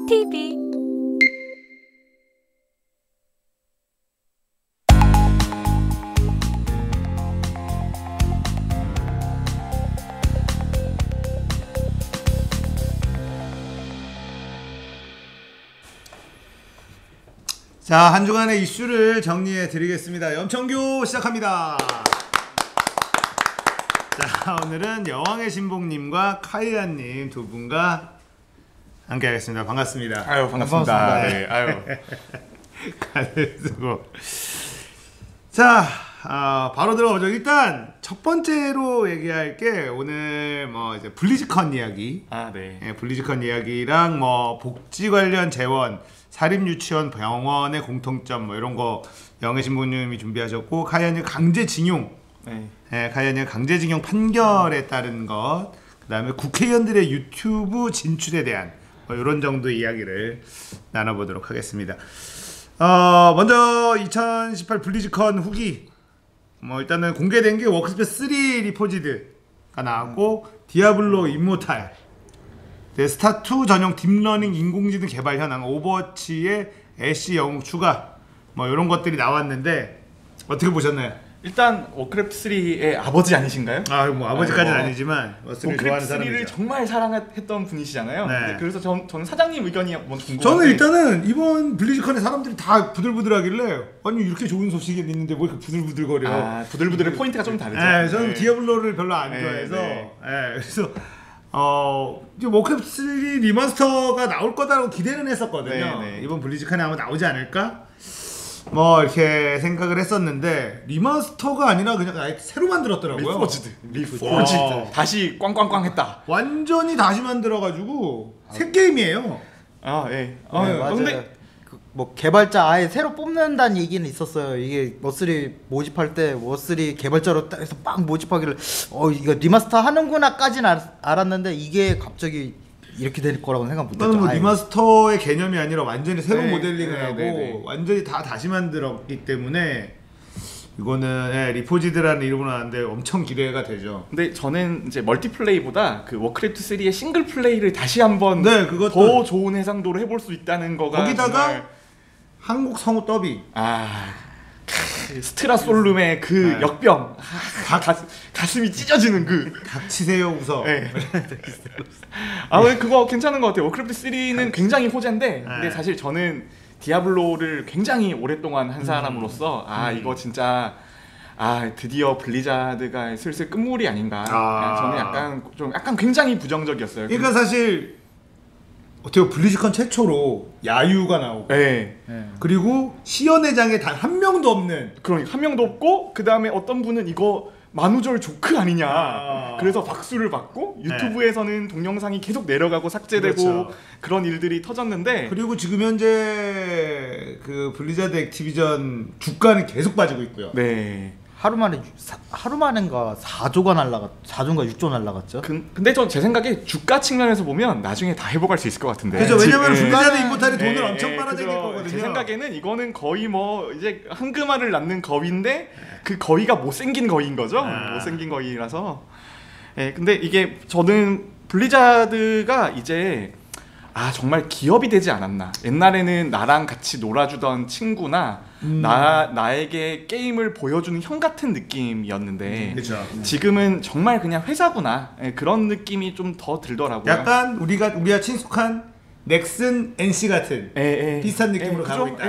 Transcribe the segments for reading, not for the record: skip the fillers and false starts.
TV. 자, 한 주간의 이슈를 정리해 드리겠습니다. 염청규 시작합니다. 자, 오늘은 여왕의 신봉님과 카이아님 두 분과 함께 하겠습니다. 반갑습니다. 아유, 반갑습니다. 네, 아유. 가을 쓰고. 자, 바로 들어가보죠. 일단 첫 번째로 얘기할 게 오늘 뭐 이제 블리즈컨 이야기. 네. 예, 블리즈컨 이야기랑 뭐 복지 관련 재원, 사립유치원, 병원의 공통점 뭐 이런 거 영애 신부님이 준비하셨고, 카이아님 강제징용, 네. 예, 카이아님 강제징용 판결에 따른 것, 그다음에 국회의원들의 유튜브 진출에 대한 뭐 이런 정도 이야기를 나눠보도록 하겠습니다. 먼저 2018 블리즈컨 후기, 뭐 일단은 공개된 게 워크스페이스 3 리포지드가 나왔고, 디아블로 임모탈, 스타2 전용 딥러닝 인공지능 개발 현황, 오버워치의 애쉬 영웅 추가, 뭐 이런 것들이 나왔는데 어떻게 보셨나요? 일단 워크래프트 3의 아버지 아니신가요? 뭐 아버지까지는 아니지만 워크래프트 좋아하는 3를 사람이죠. 정말 사랑했던 분이시잖아요. 네. 그래서 저는 사장님 의견이 먼저 궁금한데, 저는 일단은 이번 블리즈컨에 사람들이 다 부들부들하길래, 아니 이렇게 좋은 소식이 있는데 뭐 이렇게 부들부들거려. 부들부들의 포인트가 좀 다르죠. 네, 저는 네. 디아블로를 별로 안 좋아해서, 그래서 이제 워크래프트 3 리마스터가 나올 거다라고 기대는 했었거든요. 네. 이번 블리즈컨에 아마 나오지 않을까? 뭐 이렇게 생각을 했었는데, 리마스터가 아니라 그냥 아예 새로 만들었더라고요. 리포지드. 다시 꽝꽝꽝 했다. 완전히 다시 만들어가지고 새 게임이에요. 예. 맞아요. 근데 뭐 개발자 아예 새로 뽑는다는 얘기는 있었어요. 이게 워스리 모집할 때 워스리 개발자로 딱 해서 빵 모집하기를 이거 리마스터 하는구나까지는 알았는데, 이게 갑자기 이렇게 될 거라고 생각 못했죠. 나는 뭐 리마스터의 개념이 아니라 완전히 새로운 네, 모델링을 하고 완전히 다 다시 만들었기 때문에 이거는 리포지드라는 이름으로 나왔는데 엄청 기대가 되죠. 근데 저는 이제 멀티플레이보다 그 워크래프트 3의 싱글 플레이를 다시 한번 그것도 더 좋은 해상도로 해볼 수 있다는 거가, 거기다가 정말... 한국 성우 더빙, 스트라 솔룸의 그 역병, 가슴이 찢어지는 그 닥치세요 웃어. 그거 괜찮은 것 같아요. 워크래프트 3는 굉장히 호재인데, 근데 사실 저는 디아블로를 굉장히 오랫동안 한 사람으로서 이거 진짜 드디어 블리자드가 슬슬 끝물이 아닌가. 저는 약간 굉장히 부정적이었어요. 그러니까 사실 어떻게 블리즈컨 최초로 야유가 나오고, 그리고 시연회장에 단 한 명도 없는, 그러니까 한 명도 없고, 그 다음에 어떤 분은 이거 만우절 조크 아니냐, 그래서 박수를 받고, 유튜브에서는 동영상이 계속 내려가고 삭제되고, 그렇죠. 그런 일들이 터졌는데, 그리고 지금 현재 그 블리자드 액티비전 주가는 계속 빠지고 있고요. 하루 만인가 4조가 6조 날라갔죠. 근데 제 생각에 주가 측면에서 보면 나중에 다 회복할 수 있을 것 같은데. 그렇죠. 왜냐면 블리자드 임모탈이 돈을 엄청 빨아들일 거거든요. 제 생각에는 이거는 거의 뭐 이제 한금알을 낳는 거위인데, 그 거위가 못생긴 거위인 거죠. 못생긴 거위라서. 근데 이게 저는 블리자드가 이제 정말 기업이 되지 않았나. 옛날에는 나랑 같이 놀아주던 친구나 나에게 게임을 보여주는 형 같은 느낌이었는데, 그렇죠. 지금은 정말 그냥 회사구나, 그런 느낌이 좀 더 들더라고요. 약간 우리가 친숙한 넥슨 NC 같은 비슷한 느낌으로 가고 있다.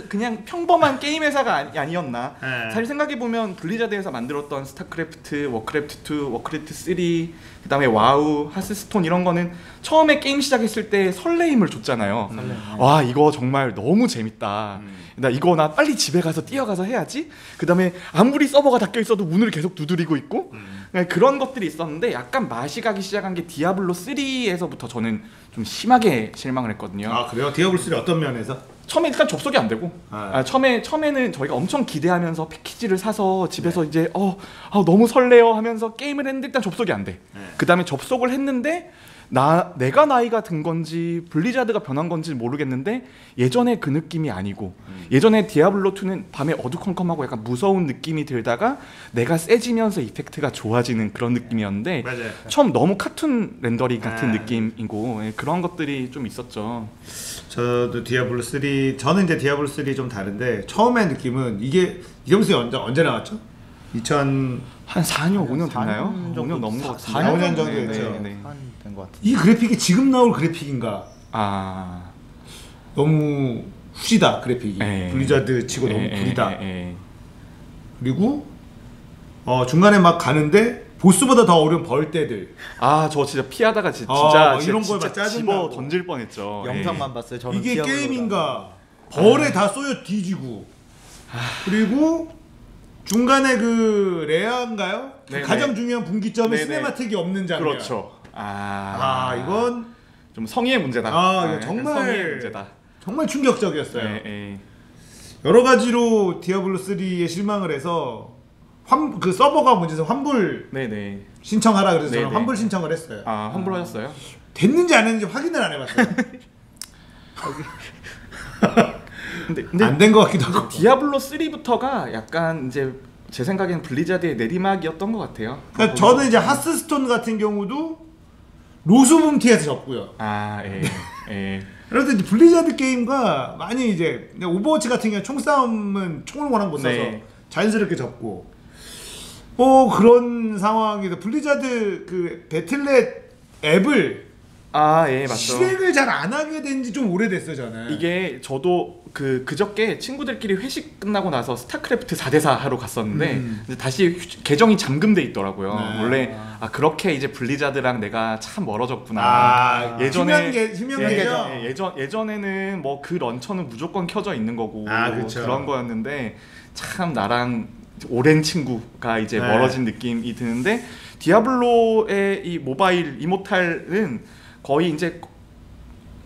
그냥 평범한 게임 회사가 아니었나. 사실 생각해 보면 블리자드에서 만들었던 스타크래프트, 워크래프트 2, 워크래프트 3, 그다음에 와우, 하스스톤 이런 거는 처음에 게임 시작했을 때 설레임을 줬잖아요. 와, 이거 정말 너무 재밌다. 나 빨리 집에 가서 뛰어가서 해야지. 그다음에 아무리 서버가 닫혀 있어도 문을 계속 두드리고 있고, 그런 것들이 있었는데, 약간 맛이 가기 시작한 게 디아블로 3에서부터 저는 좀 심하게 실망을 했거든요. 그래요? 디아블로 3 어떤 면에서? 처음에 일단 접속이 안 되고, 처음에는 저희가 엄청 기대하면서 패키지를 사서 집에서 이제 너무 설레요 하면서 게임을 했는데 일단 접속이 안 돼. 그 다음에 접속을 했는데 내가 나이가 든 건지 블리자드가 변한 건지 모르겠는데 예전에 그 느낌이 아니고 예전에 디아블로 2는 밤에 어두컴컴하고 약간 무서운 느낌이 들다가 내가 세지면서 이펙트가 좋아지는 그런 느낌이었는데 맞아요. 처음 너무 카툰 렌더링 같은 아. 느낌이고 그런 것들이 좀 있었죠. 저도 디아블로 3 저는 이제 디아블로 3 좀 다른데 처음에 느낌은 이게 이점수 언제 나왔죠? 2000 한 4년 5년 됐나요? 4년 정도 5년 넘은 것 같은데. 4년 정도 네, 됐죠. 네, 네. 된것 같아요. 이 그래픽이 지금 나올 그래픽인가? 아. 너무 후지다 그래픽이. 에. 블리자드 치고 너무 구리다. 에. 그리고 중간에 막 가는데 보스보다 더 어려운 벌떼들. 아, 저 진짜 피하다가 진짜 막 진짜 이런 거에 막 진짜 짜증나고. 집어 던질 뻔했죠. 영상만 봤어요. 저는 이게 디아블로가. 게임인가? 벌에 다 쏘여 뒤지고. 그리고 중간에 그 레아인가요? 그 네네. 가장 중요한 분기점에 네네. 시네마틱이 없는 장면. 그렇죠. 이건 좀 성의의 문제다. 이거 네, 정말 성의의 문제다. 정말 충격적이었어요. 네. 여러 가지로 디아블로 3에 실망을 해서 그 서버가 문제에서 환불 네네. 신청하라 그래서 저는 네네. 환불 신청을 했어요. 아, 환불하셨어요? 됐는지 안 했는지 확인을 안 해봤어요. 근데 안 된 것 같기도 하고. 디아블로 3부터가 약간 이제 제 생각엔 블리자드의 내리막이었던 것 같아요. 그러니까 저는 이제 하스스톤 같은 경우도 로스붐티에서 졌고요. 예. 그래서 이제 블리자드 게임과 많이 이제 오버워치 같은 경우 총싸움은 총을 워낙 못 쏴서 네. 자연스럽게 졌고 그런 상황에서 블리자드 그 배틀넷 앱을 예, 맞죠. 실행을 잘 안 하게 된 지 좀 오래됐어요 저는. 이게 저도 그저께 친구들끼리 회식 끝나고 나서 스타크래프트 4대4 하러 갔었는데 이제 다시 계정이 잠금돼 있더라고요. 네. 원래 그렇게 이제 블리자드랑 내가 참 멀어졌구나. 휴면 계정. 예전에는 뭐 그 런처는 무조건 켜져 있는 거고 그쵸. 그런 거였는데 참 나랑 오랜 친구가 이제 네. 멀어진 느낌이 드는데 디아블로의 이 모바일 이모탈은 거의 이제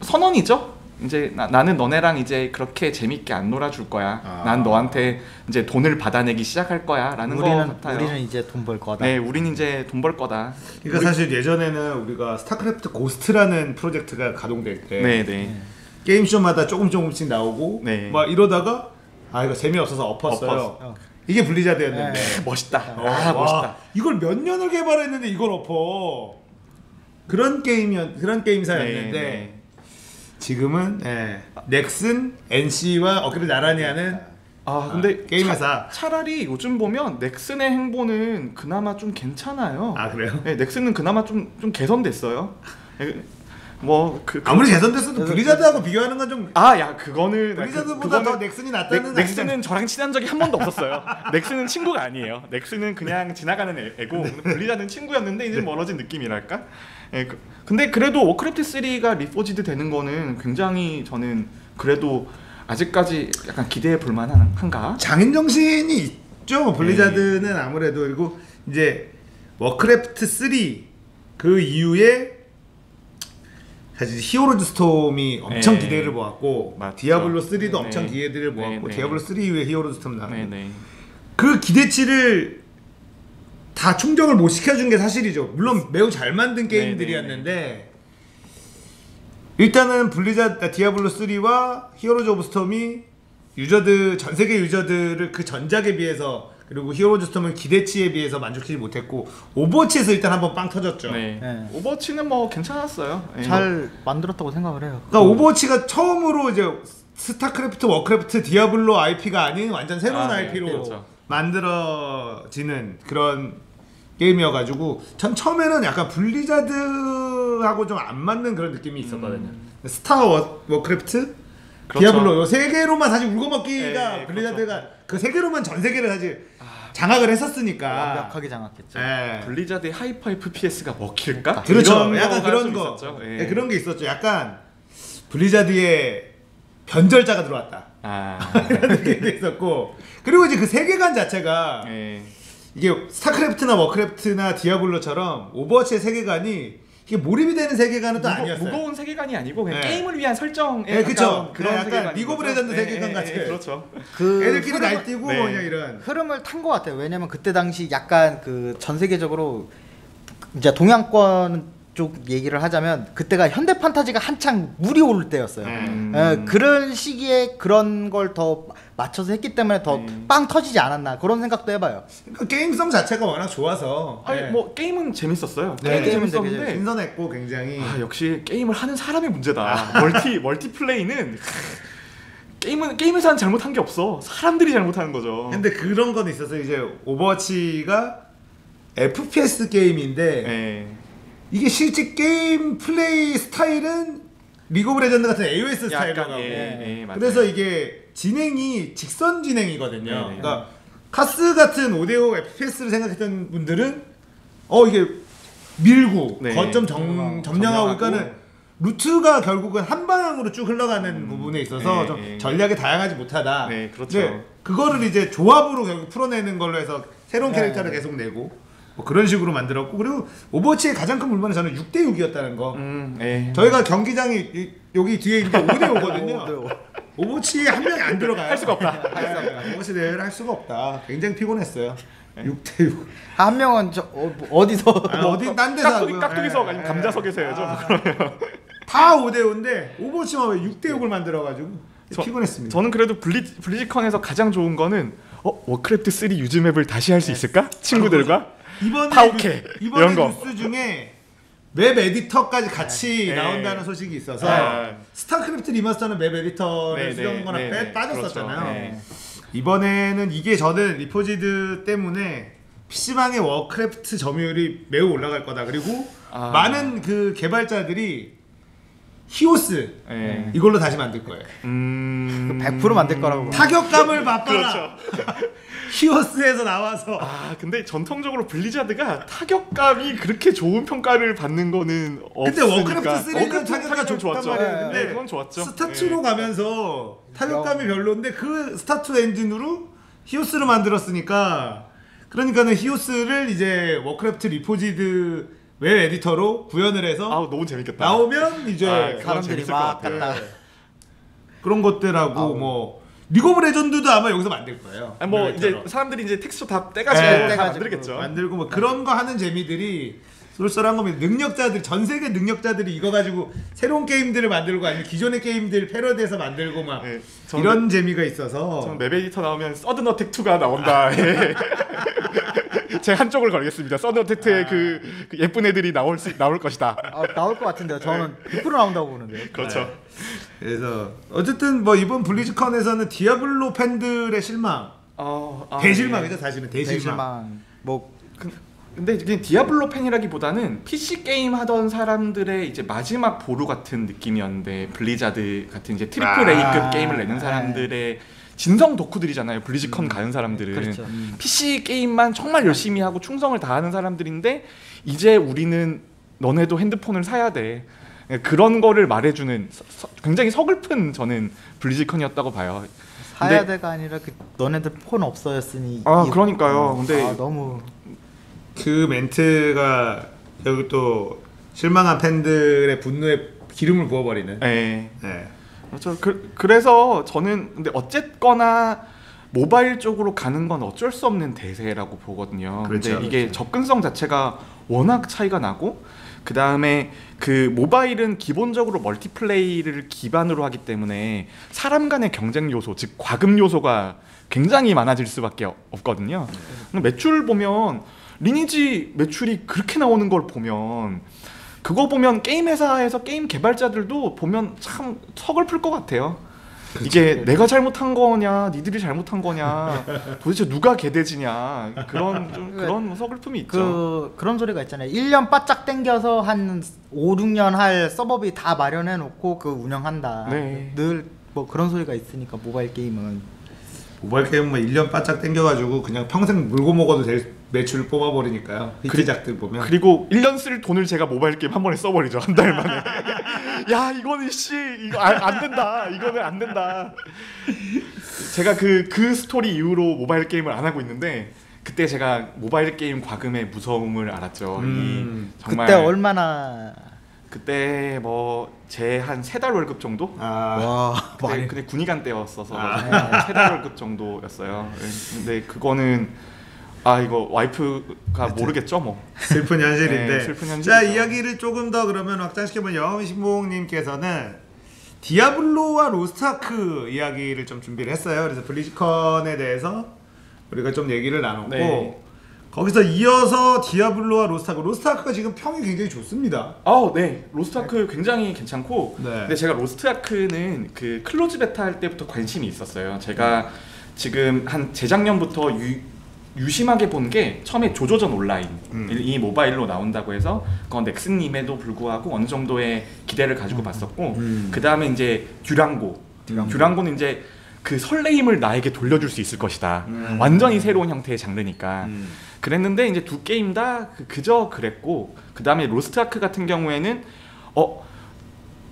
선언이죠. 이제 나는 너네랑 이제 그렇게 재밌게 안 놀아줄 거야. 난 너한테 이제 돈을 받아내기 시작할 거야라는 거 같아요. 우리는 이제 돈 벌 거다. 네, 우린 이제 돈 벌 거다. 그러니까 사실 예전에는 우리가 스타크래프트 고스트라는 프로젝트가 가동될 때 네. 게임쇼마다 조금씩 나오고 네. 막 이러다가 이거 재미없어서 엎었어요. 이게 블리자드였는데 멋있다. 와, 멋있다. 이걸 몇 년을 개발했는데 이걸 엎어. 그런 게임사였는데 네. 지금은 넥슨, NC와 어깨를 나란히 하는 근데 게임 회사. 차라리 요즘 보면 넥슨의 행보는 그나마 좀 괜찮아요. 그래요? 네, 넥슨은 그나마 좀 개선됐어요. 아무리 개선됐어도 블리자드하고 비교하는 건 좀 그거는 블리자드보다 더 넥슨이 낫다는 넥슨은 저랑 친한 적이 한 번도 없었어요. 넥슨은 친구가 아니에요. 넥슨은 그냥 지나가는 애고 블리자드는 친구였는데 이제 멀어진 느낌이랄까. 근데 그래도 워크래프트 3가 리포지드 되는 거는 굉장히 저는 그래도 아직까지 약간 기대해 볼 만한가? 장인 정신이 있죠. 블리자드는 아무래도. 그리고 이제 워크래프트 3 그 이후에 사실 히어로즈 스톰이 엄청 기대를 모았고 맞죠. 디아블로 3도 네. 엄청 기대를 모았고 네. 디아블로 3 이후에 히어로즈 스톰 나왔는데 네네. 그 기대치를 다 충족을 못 시켜준 게 사실이죠. 물론 매우 잘 만든 게임들이었는데 일단은 디아블로 3와 히어로즈 오브 스톰이 전 세계 유저들을 그 전작에 비해서 그리고 히어로즈 스톰은 기대치에 비해서 만족하지 못했고 오버워치에서 일단 한번 빵 터졌죠. 네. 오버워치는 뭐 괜찮았어요. 잘 만들었다고 생각을 해요. 그러니까 오버워치가 처음으로 이제 스타크래프트, 워크래프트, 디아블로 IP가 아닌 완전 새로운 IP로 그렇죠. 만들어지는 그런 게임이어가지고 전 처음에는 약간 블리자드하고 좀 안 맞는 그런 느낌이 있었거든요. 워크래프트, 그렇죠. 디아블로 요 세 개로만 사실 울고먹기가 네, 블리자드가 그렇죠. 그 세 개로만 전 세계를 사실 장악을 했었으니까 완벽하게 장악했죠. 블리자드의 하이퍼 FPS가 먹힐까? 그렇죠. 이런 약간 거가 그런 좀 거. 있었죠. 네, 그런 게 있었죠. 약간 블리자드의 변절자가 들어왔다. 이런 느낌도 있었고 그리고 이제 그 세계관 자체가 이게 스타크래프트나 워크래프트나 디아블로처럼 오버워치의 세계관이 이게 몰입이 되는 세계관은 또 아니었어요. 무거운 세계관이 아니고 그냥 네. 게임을 위한 설정에 그쵸. 가까운 그런 약간 세계관인 리그 오브 거죠. 레전드 세계관 같이. 그렇죠. 그 애들끼리 흐름을- 날뛰고 네. 그냥 이런. 흐름을 탄 것 같아요. 왜냐면 그때 당시 약간 그 전 세계적으로 이제 동양권 쪽 얘기를 하자면 그때가 현대 판타지가 한창 물이 오를 때였어요. 그런 시기에 그런 걸 더 맞춰서 했기 때문에 더 빵 터지지 않았나 그런 생각도 해봐요. 그러니까 게임성 자체가 워낙 좋아서 아니 뭐 게임은 재밌었어요. 네, 게임은 게임은 되게 재밌었는데 신선했고 굉장히 역시 게임을 하는 사람의 문제다. 멀티플레이는 게임 회사는 잘못한 게 없어. 사람들이 잘못하는 거죠. 근데 그런 건 있어서 이제 오버워치가 FPS 게임인데 네. 이게 실제 게임 플레이 스타일은 리그 오브 레전드 같은 AOS 스타일로 가고 맞아요. 그래서 이게 진행이 직선 진행이거든요. 네. 그러니까 카스 같은 5대5 FPS를 생각했던 분들은 이게 밀고 네. 거점 점령하고 그러니까는 점령하고. 루트가 결국은 한 방향으로 쭉 흘러가는 부분에 있어서 네, 좀 네. 전략이 다양하지 못하다. 네, 그렇죠. 근데 그거를 이제 조합으로 결국 풀어내는 걸로 해서 새로운 네. 캐릭터를 계속 내고 뭐 그런 식으로 만들었고 그리고 오버워치의 가장 큰 불만은 저는 6대6이었다는 거. 네. 저희가 경기장이 여기 뒤에 있는데 5대5거든요. 5대5. 오버워치에 한 명이 안 들어가요. 할 수가 없다. 오버워치 대회를 할 수가 없다. 굉장히 피곤했어요. 6대6. 한 명은 어디서 어디 딴 데서 하고요. 깍두기석 예, 아니면 예. 감자석에서 해야죠. 다 5대5인데 오버워치만 왜 6대6을 만들어가지고 피곤했습니다. 저는 그래도 블리즈컨에서 가장 좋은 거는 워크래프트 3 유즈맵을 다시 할 수 있을까? 친구들과 이번에 파오케 이번에 이런 거. 뉴스 중에 웹 에디터까지 같이 네. 나온다는 소식이 있어서 네. 스타크래프트 리마스터는 웹 에디터를 네, 수정거나 네, 네, 빠졌었잖아요. 그렇죠. 네. 이번에는 이게 저는 리포지드 때문에 PC방의 워크래프트 점유율이 매우 올라갈 거다. 그리고 많은 그 개발자들이 히오스 네. 이걸로 다시 만들 거예요. 100% 만들 거라고. 타격감을 맛봐라. 그렇죠. 히오스에서 나와서 근데 전통적으로 블리자드가 타격감이 그렇게 좋은 평가를 받는 거는 근데 없으니까. 워크래프트 3는 타격감이 좋단 좋았죠. 말이에요. 근데 그건 좋았죠. 스타트로 가면서 타격감이 별로인데 그 스타트 엔진으로 히오스를 만들었으니까 그러니까는 히오스를 이제 워크래프트 리포지드 웹 에디터로 구현을 해서 너무 재밌겠다. 나오면 이제 그건 사람들이 재밌을 막 것 같아요. 갖다 그런 것들하고 뭐 리그 오브 레전드도 아마 여기서 만들 거예요. 뭐 웹 이제 에디터로. 사람들이 이제 텍스처 다 떼가지고 네. 다 떼가지고 만들겠죠. 만들고 뭐 그런 거 하는 재미들이 쏠쏠한 겁니다. 능력자들 전 세계 능력자들이 이거 가지고 새로운 게임들을 만들고 아니면 기존의 게임들 패러디해서 만들고 막 네, 이런 재미가 있어서 전 맵 에디터 나오면 서든 어택 2가 나온다. 예. 제 한쪽을 걸겠습니다. 서든 어택 2의 그 예쁜 애들이 나올 것이다. 나올 것 같은데요. 저는 100% 나온다고 보는데. 그렇죠. 그래서 어쨌든 뭐 이번 블리즈컨에서는 디아블로 팬들의 실망 대실망이죠. 사실은 대실망. 대실망. 뭐 근데 그냥 디아블로 팬이라기보다는 PC 게임 하던 사람들의 이제 마지막 보루 같은 느낌이었는데 블리자드 같은 이제 트리플 A급 게임을 내는 사람들의 진성 덕후들이잖아요. 블리즈컨 가는 사람들은 그렇죠. PC 게임만 정말 열심히 하고 충성을 다하는 사람들인데 이제 우리는 너네도 핸드폰을 사야 돼. 그런 거를 말해주는 굉장히 서글픈 저는 블리즈컨이었다고 봐요. 사야 돼가 아니라 너네들 폰 없어였으니. 그러니까요. 근데 너무 그 멘트가 결국 또 실망한 팬들의 분노에 기름을 부어버리는. 네. 네. 그렇죠. 그래서 저는 근데 어쨌거나 모바일 쪽으로 가는 건 어쩔 수 없는 대세라고 보거든요. 그렇죠, 근데 이게 그렇죠. 접근성 자체가 워낙 차이가 나고 그 다음에 그 모바일은 기본적으로 멀티플레이를 기반으로 하기 때문에 사람 간의 경쟁 요소, 즉 과금 요소가 굉장히 많아질 수밖에 없거든요. 매출 보면 리니지 매출이 그렇게 나오는 걸 보면 그거 보면 게임 회사에서 게임 개발자들도 보면 참 서글플 것 같아요. 이게 내가 잘못한 거냐, 니들이 잘못한 거냐, 도대체 누가 개돼지냐 그런 서글픔이 있죠. 그런 소리가 있잖아요. 1년 바짝 땡겨서 한 5, 6년 할 서버비 다 마련해 놓고 운영한다. 네. 늘 뭐 그런 소리가 있으니까 모바일 게임은 모바일 게임은 1년 바짝 땡겨가지고 그냥 평생 물고 먹어도 될 매출을 뽑아버리니까요. 히트작들 보면. 그리고 1년 쓸 돈을 제가 모바일 게임 한 번에 써버리죠. 한 달 만에. 야 이거는 이거 안 된다. 이거는 안 된다. 제가 그 스토리 이후로 모바일 게임을 안 하고 있는데 그때 제가 모바일 게임 과금의 무서움을 알았죠. 정말 그때 얼마나 그때 뭐 제 한 3달 월급 정도? 와 많이 근데 군의관 때였어서 3달 월급 정도였어요. 근데 그거는 아 이거 와이프가 모르겠죠 뭐. 슬픈 현실인데. 네, 슬픈 현실이죠. 자, 이야기를 조금 더 그러면 확장시켜보면 영신봉님께서는 디아블로와 로스트아크 이야기를 좀 준비를 했어요. 그래서 블리즈컨에 대해서 우리가 좀 얘기를 나눴고 네. 거기서 이어서 디아블로와 로스트아크가 지금 평이 굉장히 좋습니다. 네. 로스트아크 굉장히 괜찮고 네. 근데 제가 로스트아크는 그 클로즈 베타 할 때부터 관심이 있었어요. 제가 지금 한 재작년부터 유심하게 본 게 처음에 조조전 온라인 이 모바일로 나온다고 해서 그건 넥슨님에도 불구하고 어느 정도의 기대를 가지고 봤었고 그 다음에 이제 듀랑고는 이제 그 설레임을 나에게 돌려줄 수 있을 것이다. 완전히 새로운 형태의 장르니까 그랬는데 이제 두 게임 다 그저 그랬고 그 다음에 로스트아크 같은 경우에는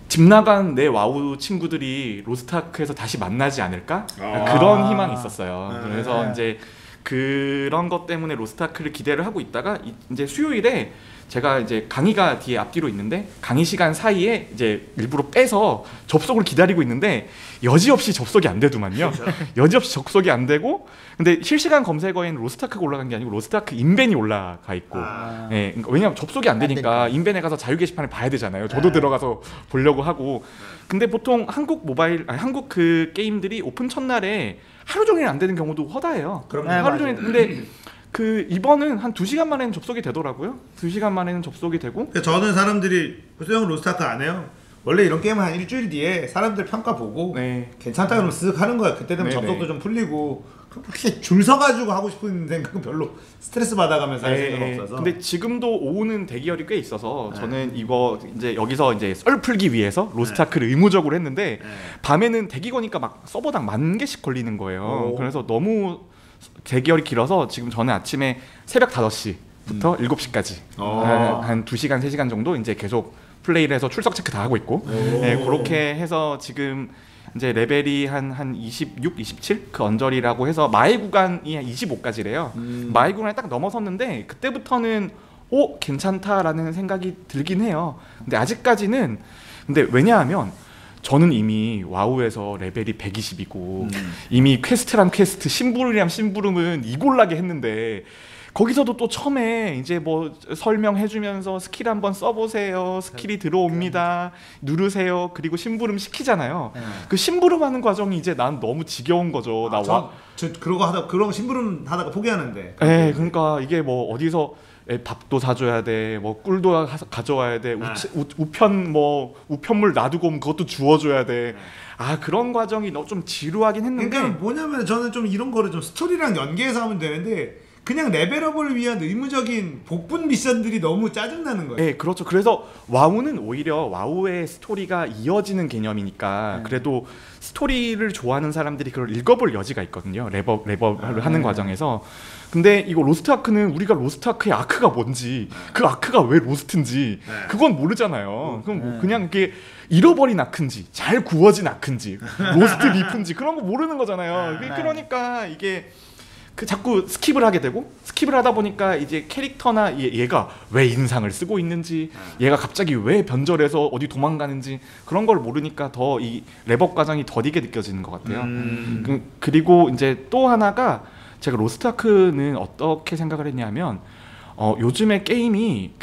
집 나간 내 와우 친구들이 로스트아크에서 다시 만나지 않을까? 그런 희망이 있었어요. 그래서 이제 그런 것 때문에 로스트아크를 기대를 하고 있다가 이제 수요일에 제가 이제 강의가 뒤에 앞뒤로 있는데 강의 시간 사이에 이제 일부러 빼서 접속을 기다리고 있는데 여지없이 접속이 안 되더만요. 여지없이 접속이 안 되고 근데 실시간 검색어에는 로스트아크가 올라간 게 아니고 로스트아크 인벤이 올라가 있고 예, 그러니까 왜냐면 접속이 안 되니까 인벤에 가서 자유 게시판을 봐야 되잖아요. 저도 들어가서 보려고 하고 근데 보통 한국 그 게임들이 오픈 첫날에 하루 종일 안 되는 경우도 허다해요. 하루 종일 근데 그 이번은 한 2시간 만에는 접속이 되더라고요. 2시간 만에는 접속이 되고 저는 사람들이 소형 로스트아크 안 해요. 원래 이런 게임은 한 일주일 뒤에 사람들 평가 보고 괜찮다 그러면 쓱 하는 거야. 그때 되면 접속도 좀 풀리고 그렇게 줄 서가지고 하고 싶은 생각은 별로 스트레스 받아가면서 할 생각 없어서. 근데 지금도 오는 대기열이 꽤 있어서 저는 이거 이제 여기서 이제 썰 풀기 위해서 로스트아크를 의무적으로 했는데 밤에는 대기 거니까 막 서버당 10,000개씩 걸리는 거예요. 그래서 너무 대기열이 길어서 지금 저는 아침에 새벽 5시부터 7시까지 한 2시간 3시간 정도 이제 계속 플레이를 해서 출석 체크 다 하고 있고 그렇게 해서 지금 이제 레벨이 한 26, 27 그 언저리라고 해서 마의 구간이 한 25까지래요. 마의 구간을 딱 넘어섰는데 그때부터는 괜찮다라는 생각이 들긴 해요. 근데 아직까지는 근데 왜냐하면 저는 이미 와우에서 레벨이 120이고 이미 퀘스트랑 퀘스트 심부름이랑 심부름은 이골라게 했는데 거기서도 또 처음에 이제 뭐 설명해주면서 스킬 한번 써보세요. 스킬이 들어옵니다. 누르세요. 그리고 심부름 시키잖아요. 그 심부름하는 과정이 이제 난 너무 지겨운 거죠. 저 그런 심부름 하다가 포기하는데. 네, 그러니까 이게 뭐 어디서 밥도 사줘야 돼, 뭐 꿀도 가져와야 돼, 우편물 놔두고 오면 그것도 주워줘야 돼. 그런 과정이 좀 지루하긴 했는데. 그러니까 뭐냐면 저는 좀 이런 거를 좀 스토리랑 연계해서 하면 되는데. 그냥 레벨업을 위한 의무적인 복분 미션들이 너무 짜증나는 거예요. 네, 그렇죠. 그래서 와우는 오히려 와우의 스토리가 이어지는 개념이니까 그래도 스토리를 좋아하는 사람들이 그걸 읽어볼 여지가 있거든요. 랩업을 하는 과정에서. 근데 이거 로스트아크는 우리가 로스트아크의 아크가 뭔지 그 아크가 왜 로스트인지 그건 모르잖아요. 그럼 뭐 그냥 이게 잃어버린 아크인지 잘 구워진 아크인지 로스트 비프인지 그런 거 모르는 거잖아요. 그러니까 이게 자꾸 스킵을 하게 되고 스킵을 하다 보니까 이제 캐릭터나 얘가 왜 인상을 쓰고 있는지 얘가 갑자기 왜 변절해서 어디 도망가는지 그런 걸 모르니까 더 이 랩업 과정이 더디게 느껴지는 것 같아요. 그리고 이제 또 하나가 제가 로스트아크는 어떻게 생각을 했냐면 요즘에 게임이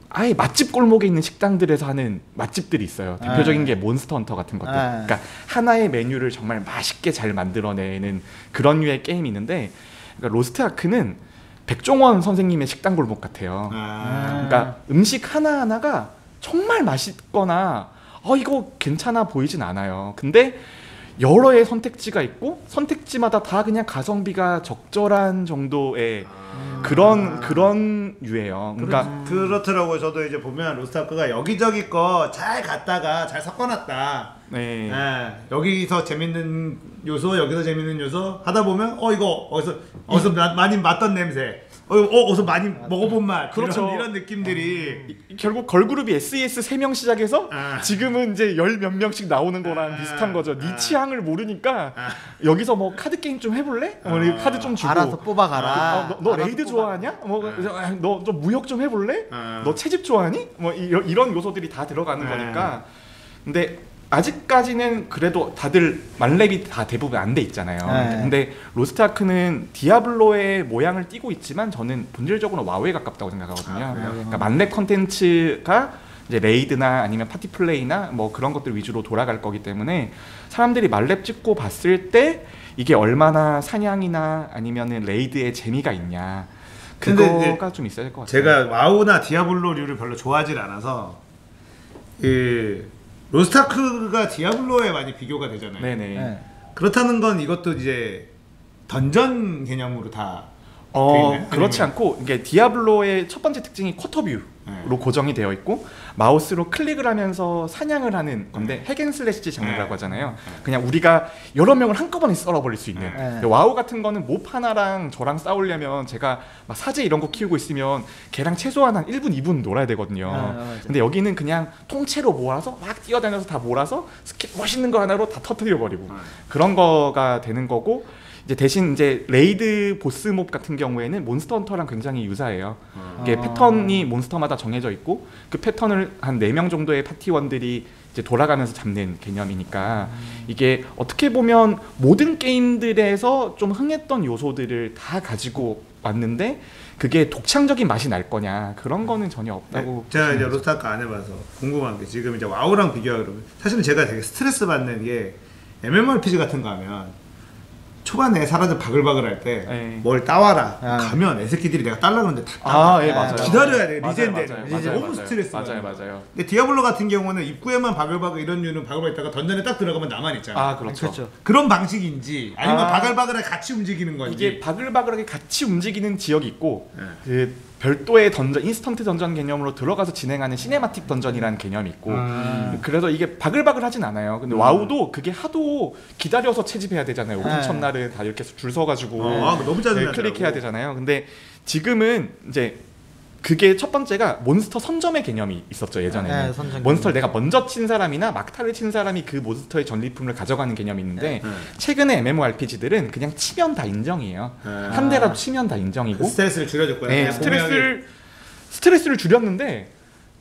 아예 맛집 골목에 있는 식당들에서 하는 맛집들이 있어요. 대표적인 게 몬스터 헌터 같은 것들. 그러니까 하나의 메뉴를 정말 맛있게 잘 만들어내는 그런 류의 게임이 있는데 그러니까 로스트아크는 백종원 선생님의 식당 골목 같아요. 그러니까 음식 하나하나가 정말 맛있거나 이거 괜찮아 보이진 않아요. 근데 여러의 선택지가 있고 선택지마다 다 그냥 가성비가 적절한 정도의 그런 유예요. 그러니까 그렇더라고요. 저도 이제 보면 로스트아크가 여기저기 거 잘 갔다가 잘 섞어놨다. 여기서 재밌는 요소, 여기서 재밌는 요소 하다 보면 이거 어디서 많이 맡던 냄새. 어디서 많이 먹어본 맛. 그렇죠. 이런 느낌들이 결국 걸그룹이 SES 3명 시작해서 지금은 이제 10몇 명씩 나오는 거랑 비슷한 거죠. 네 취향을 모르니까 여기서 뭐 카드 게임 좀 해볼래? 카드 좀 주고 알아서 뽑아가라. 너 레이드 좋아하냐? 너 좀 무역 좀 해볼래? 너 채집 좋아하니? 뭐 이런 요소들이 다 들어가는 거니까. 근데 아직까지는 그래도 다들 만렙이 다 대부분 안 돼 있잖아요. 네. 근데 로스트아크는 디아블로의 모양을 띠고 있지만 저는 본질적으로 와우에 가깝다고 생각하거든요. 그러니까 만렙 컨텐츠가 이제 레이드나 아니면 파티 플레이나 뭐 그런 것들 위주로 돌아갈 거기 때문에 사람들이 만렙 찍고 봤을 때 이게 얼마나 사냥이나 아니면은 레이드의 재미가 있냐 그거가 좀 있어야 될 것 같아요. 제가 와우나 디아블로류를 별로 좋아하질 않아서 로스트아크가 디아블로에 많이 비교가 되잖아요. 네네. 네. 그렇다는 건 이것도 이제 던전 개념으로 다 돼 있나요? 그렇지 아니면- 않고 이게 디아블로의 첫 번째 특징이 쿼터뷰로 네. 고정이 되어 있고 마우스로 클릭을 하면서 사냥을 하는 건데 핵앤슬래시 장르라고 네. 하잖아요. 그냥 우리가 여러 명을 한꺼번에 썰어버릴 수 있는. 네. 근데 와우 같은 거는 몹 하나랑 저랑 싸우려면 제가 막 사제 이런 거 키우고 있으면 걔랑 최소한 한 1분 2분 놀아야 되거든요. 맞아. 근데 여기는 그냥 통째로 몰아서 막 뛰어다녀서 다 몰아서 스킬 멋있는 거 하나로 다 터뜨려 버리고 그런 거가 되는 거고, 이제 대신 이제 레이드 보스 몹 같은 경우에는 몬스터 헌터랑 굉장히 유사해요. 이게 패턴이 몬스터마다 정해져 있고 그 패턴을 한 4명 정도의 파티원들이 이제 돌아가면서 잡는 개념이니까 이게 어떻게 보면 모든 게임들에서 좀 흥했던 요소들을 다 가지고 왔는데 그게 독창적인 맛이 날 거냐 그런 거는 전혀 없다고. 제가 이제 로스트아크 안 해봐서 궁금한 게 지금 이제 와우랑 비교하면 사실은 제가 되게 스트레스 받는 게 MMORPG 같은 거 하면 초반에 사람들 바글바글 할 때 네. 뭘 따와라 아. 가면 애새끼들이 내가 딸라 그러는데 다 따와. 예, 맞아요. 기다려야 돼. 맞아요, 리젠데는. 맞아요, 이제 맞아요, 너무 맞아요. 스트레스 맞아요, 받는 맞아요. 근데 디아블로 같은 경우는 입구에만 바글바글 이런 류는 바글바글 있다가 던전에 딱 들어가면 나만 있잖아. 아, 그렇죠. 그렇죠. 그런 방식인지 아니면 아. 바글바글하게 같이 움직이는 건지. 이게 바글바글하게 같이 움직이는 지역이 있고 네. 그 별도의 던전, 인스턴트 던전 개념으로 들어가서 진행하는 시네마틱 던전이라는 개념이 있고 그래서 이게 바글바글하진 않아요. 근데 와우도 그게 하도 기다려서 채집해야 되잖아요. 오픈 네. 첫날에 다 이렇게 줄 서가지고 너무 짜증나더라고. 클릭해야 되잖아요. 근데 지금은 이제 그게 첫 번째가 몬스터 선점의 개념이 있었죠 예전에는. 네, 선점 몬스터를 내가 먼저 친 사람이나 막타를 친 사람이 그 몬스터의 전리품을 가져가는 개념이 있는데 네. 최근에 MMORPG들은 그냥 치면 다 인정이에요. 네. 한 대라도 치면 다 인정이고. 그 스트레스를 줄여줬고요. 네, 그냥 스트레스를 줄였는데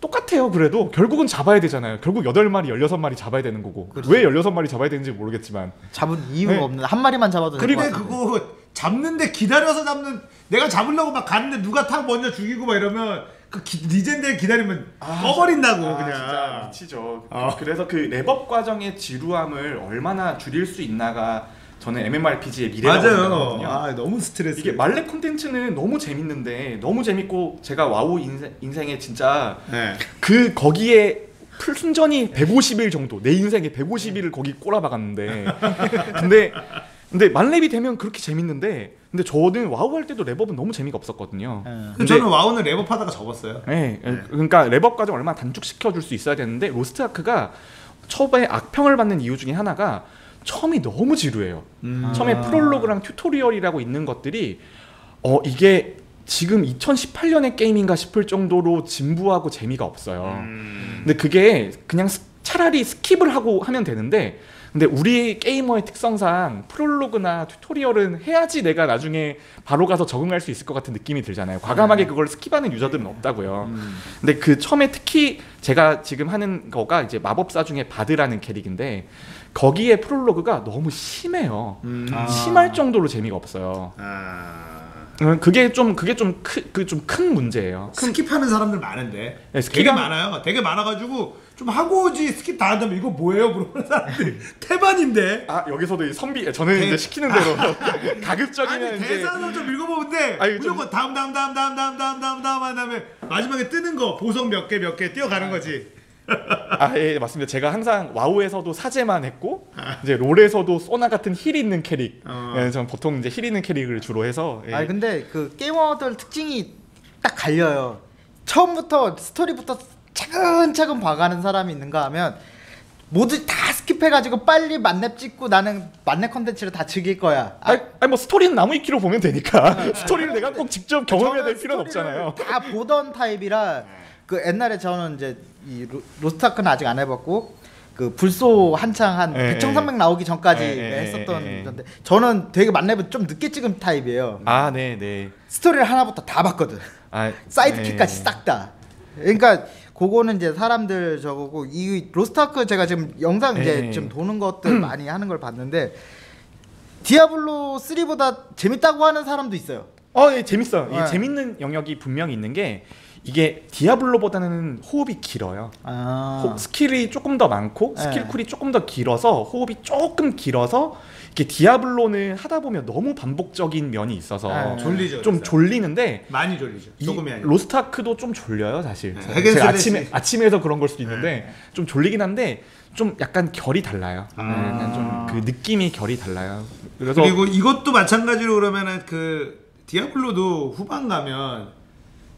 똑같아요. 그래도 결국은 잡아야 되잖아요. 결국 8마리, 16마리 잡아야 되는 거고. 그렇죠. 왜 16마리 잡아야 되는지 모르겠지만. 잡은 이유가 네. 없는 한 마리만 잡아도 그리고 될것 같은데. 그거 잡는데 기다려서 잡는 내가 잡으려고 막 가는데 누가 탁 먼저 죽이고 막 이러면 그 리젠데 기다리면 꺼버린다고 그냥. 진짜 미치죠. 어. 그래서 그 랩업 과정의 지루함을 얼마나 줄일 수 있나가 저는 MMORPG의 미래라고 맞아요. 생각하거든요. 아 너무 스트레스. 이게 말렙 콘텐츠는 너무 재밌는데 너무 재밌고 제가 와우 인생에 진짜 네. 그 거기에 풀순전이 150일 정도 내 인생에 150일을 거기 꼬라박았는데 근데 만렙이 되면 그렇게 재밌는데 근데 저는 와우 할 때도 랩업은 너무 재미가 없었거든요. 근데 저는 와우는 랩업하다가 접었어요. 네, 그러니까 랩업 과정 얼마나 단축시켜 줄 수 있어야 되는데 로스트아크가 처음에 악평을 받는 이유 중에 하나가 처음이 너무 지루해요. 처음에 프롤로그랑 튜토리얼이라고 있는 것들이 이게 지금 2018년의 게임인가 싶을 정도로 진부하고 재미가 없어요. 근데 그게 그냥 차라리 스킵을 하고 하면 되는데 근데 우리 게이머의 특성상 프롤로그나 튜토리얼은 해야지 내가 나중에 바로 가서 적응할 수 있을 것 같은 느낌이 들잖아요. 과감하게 그걸 스킵하는 유저들은 없다고요. 근데 그 처음에 특히 제가 지금 하는 거가 이제 마법사 중에 바드라는 캐릭인데 거기에 프롤로그가 너무 심해요. 심할 정도로 재미가 없어요. 그게 좀 큰 문제예요. 스킵하는 사람들 많은데 네, 되게 스킵하는- 많아요. 되게 많아가지고 좀 하고 오지 스킵 다 한다면 이거 뭐예요? 물어보는 사람들 태반인데. 아 여기서도 이 선비 저는 이제 시키는 대로 가급적이면 아니 이제 대사는 좀 읽어보면 돼. 아니, 무조건 다음 한 다음에 마지막에 뜨는 거 보석 몇 개 뛰어가는 거지. 예 맞습니다. 제가 항상 와우에서도 사제만 했고 이제 롤에서도 소나 같은 힐 있는 캐릭. 예, 전 보통 이제 힐 있는 캐릭을 주로 해서. 예. 아니 근데 그 게이머들 특징이 딱 갈려요. 처음부터 스토리부터 차근차근 봐가는 사람이 있는가 하면 모두 다 스킵해가지고 빨리 만렙 찍고 나는 만렙 컨텐츠를 다 즐길 거야. 아니 뭐 스토리는 나무 위키로 보면 되니까 스토리를 내가 꼭 직접 경험해야 될 저는 필요는 스토리를 없잖아요. 다 보던 타입이라 그 옛날에 저는 이제 이 로스트아크는 아직 안 해봤고 그 불소 한창 한 예, 백청산맥 나오기 전까지 예, 했었던 예. 건데 저는 되게 만렙을 좀 늦게 찍은 타입이에요. 네. 스토리를 하나부터 다 봤거든. 아, 사이드킥까지 싹 다. 그러니까 그거는 이제 사람들 저거고 이 로스트아크 제가 지금 영상 이제 좀 도는 것들 많이 하는 걸 봤는데 디아블로 3보다 재밌다고 하는 사람도 있어요. 예, 재밌어요. 네. 이 재밌는 영역이 분명히 있는 게 이게 디아블로보다는 호흡이 길어요. 스킬이 조금 더 많고 스킬 쿨이 조금 더 길어서 호흡이 조금 길어서 이게 디아블로는 하다 보면 너무 반복적인 면이 있어서 졸리죠. 좀 진짜. 졸리는데 많이 졸리죠. 조금이 아니라. 로스트아크도 좀 졸려요 사실. 네, 제가 아침에 해서 그런 걸 수도 있는데 좀 졸리긴 한데 좀 약간 결이 달라요. 좀 그 느낌이 결이 달라요. 그래서 그리고 이것도 마찬가지로 그러면은 그 디아블로도 후반 가면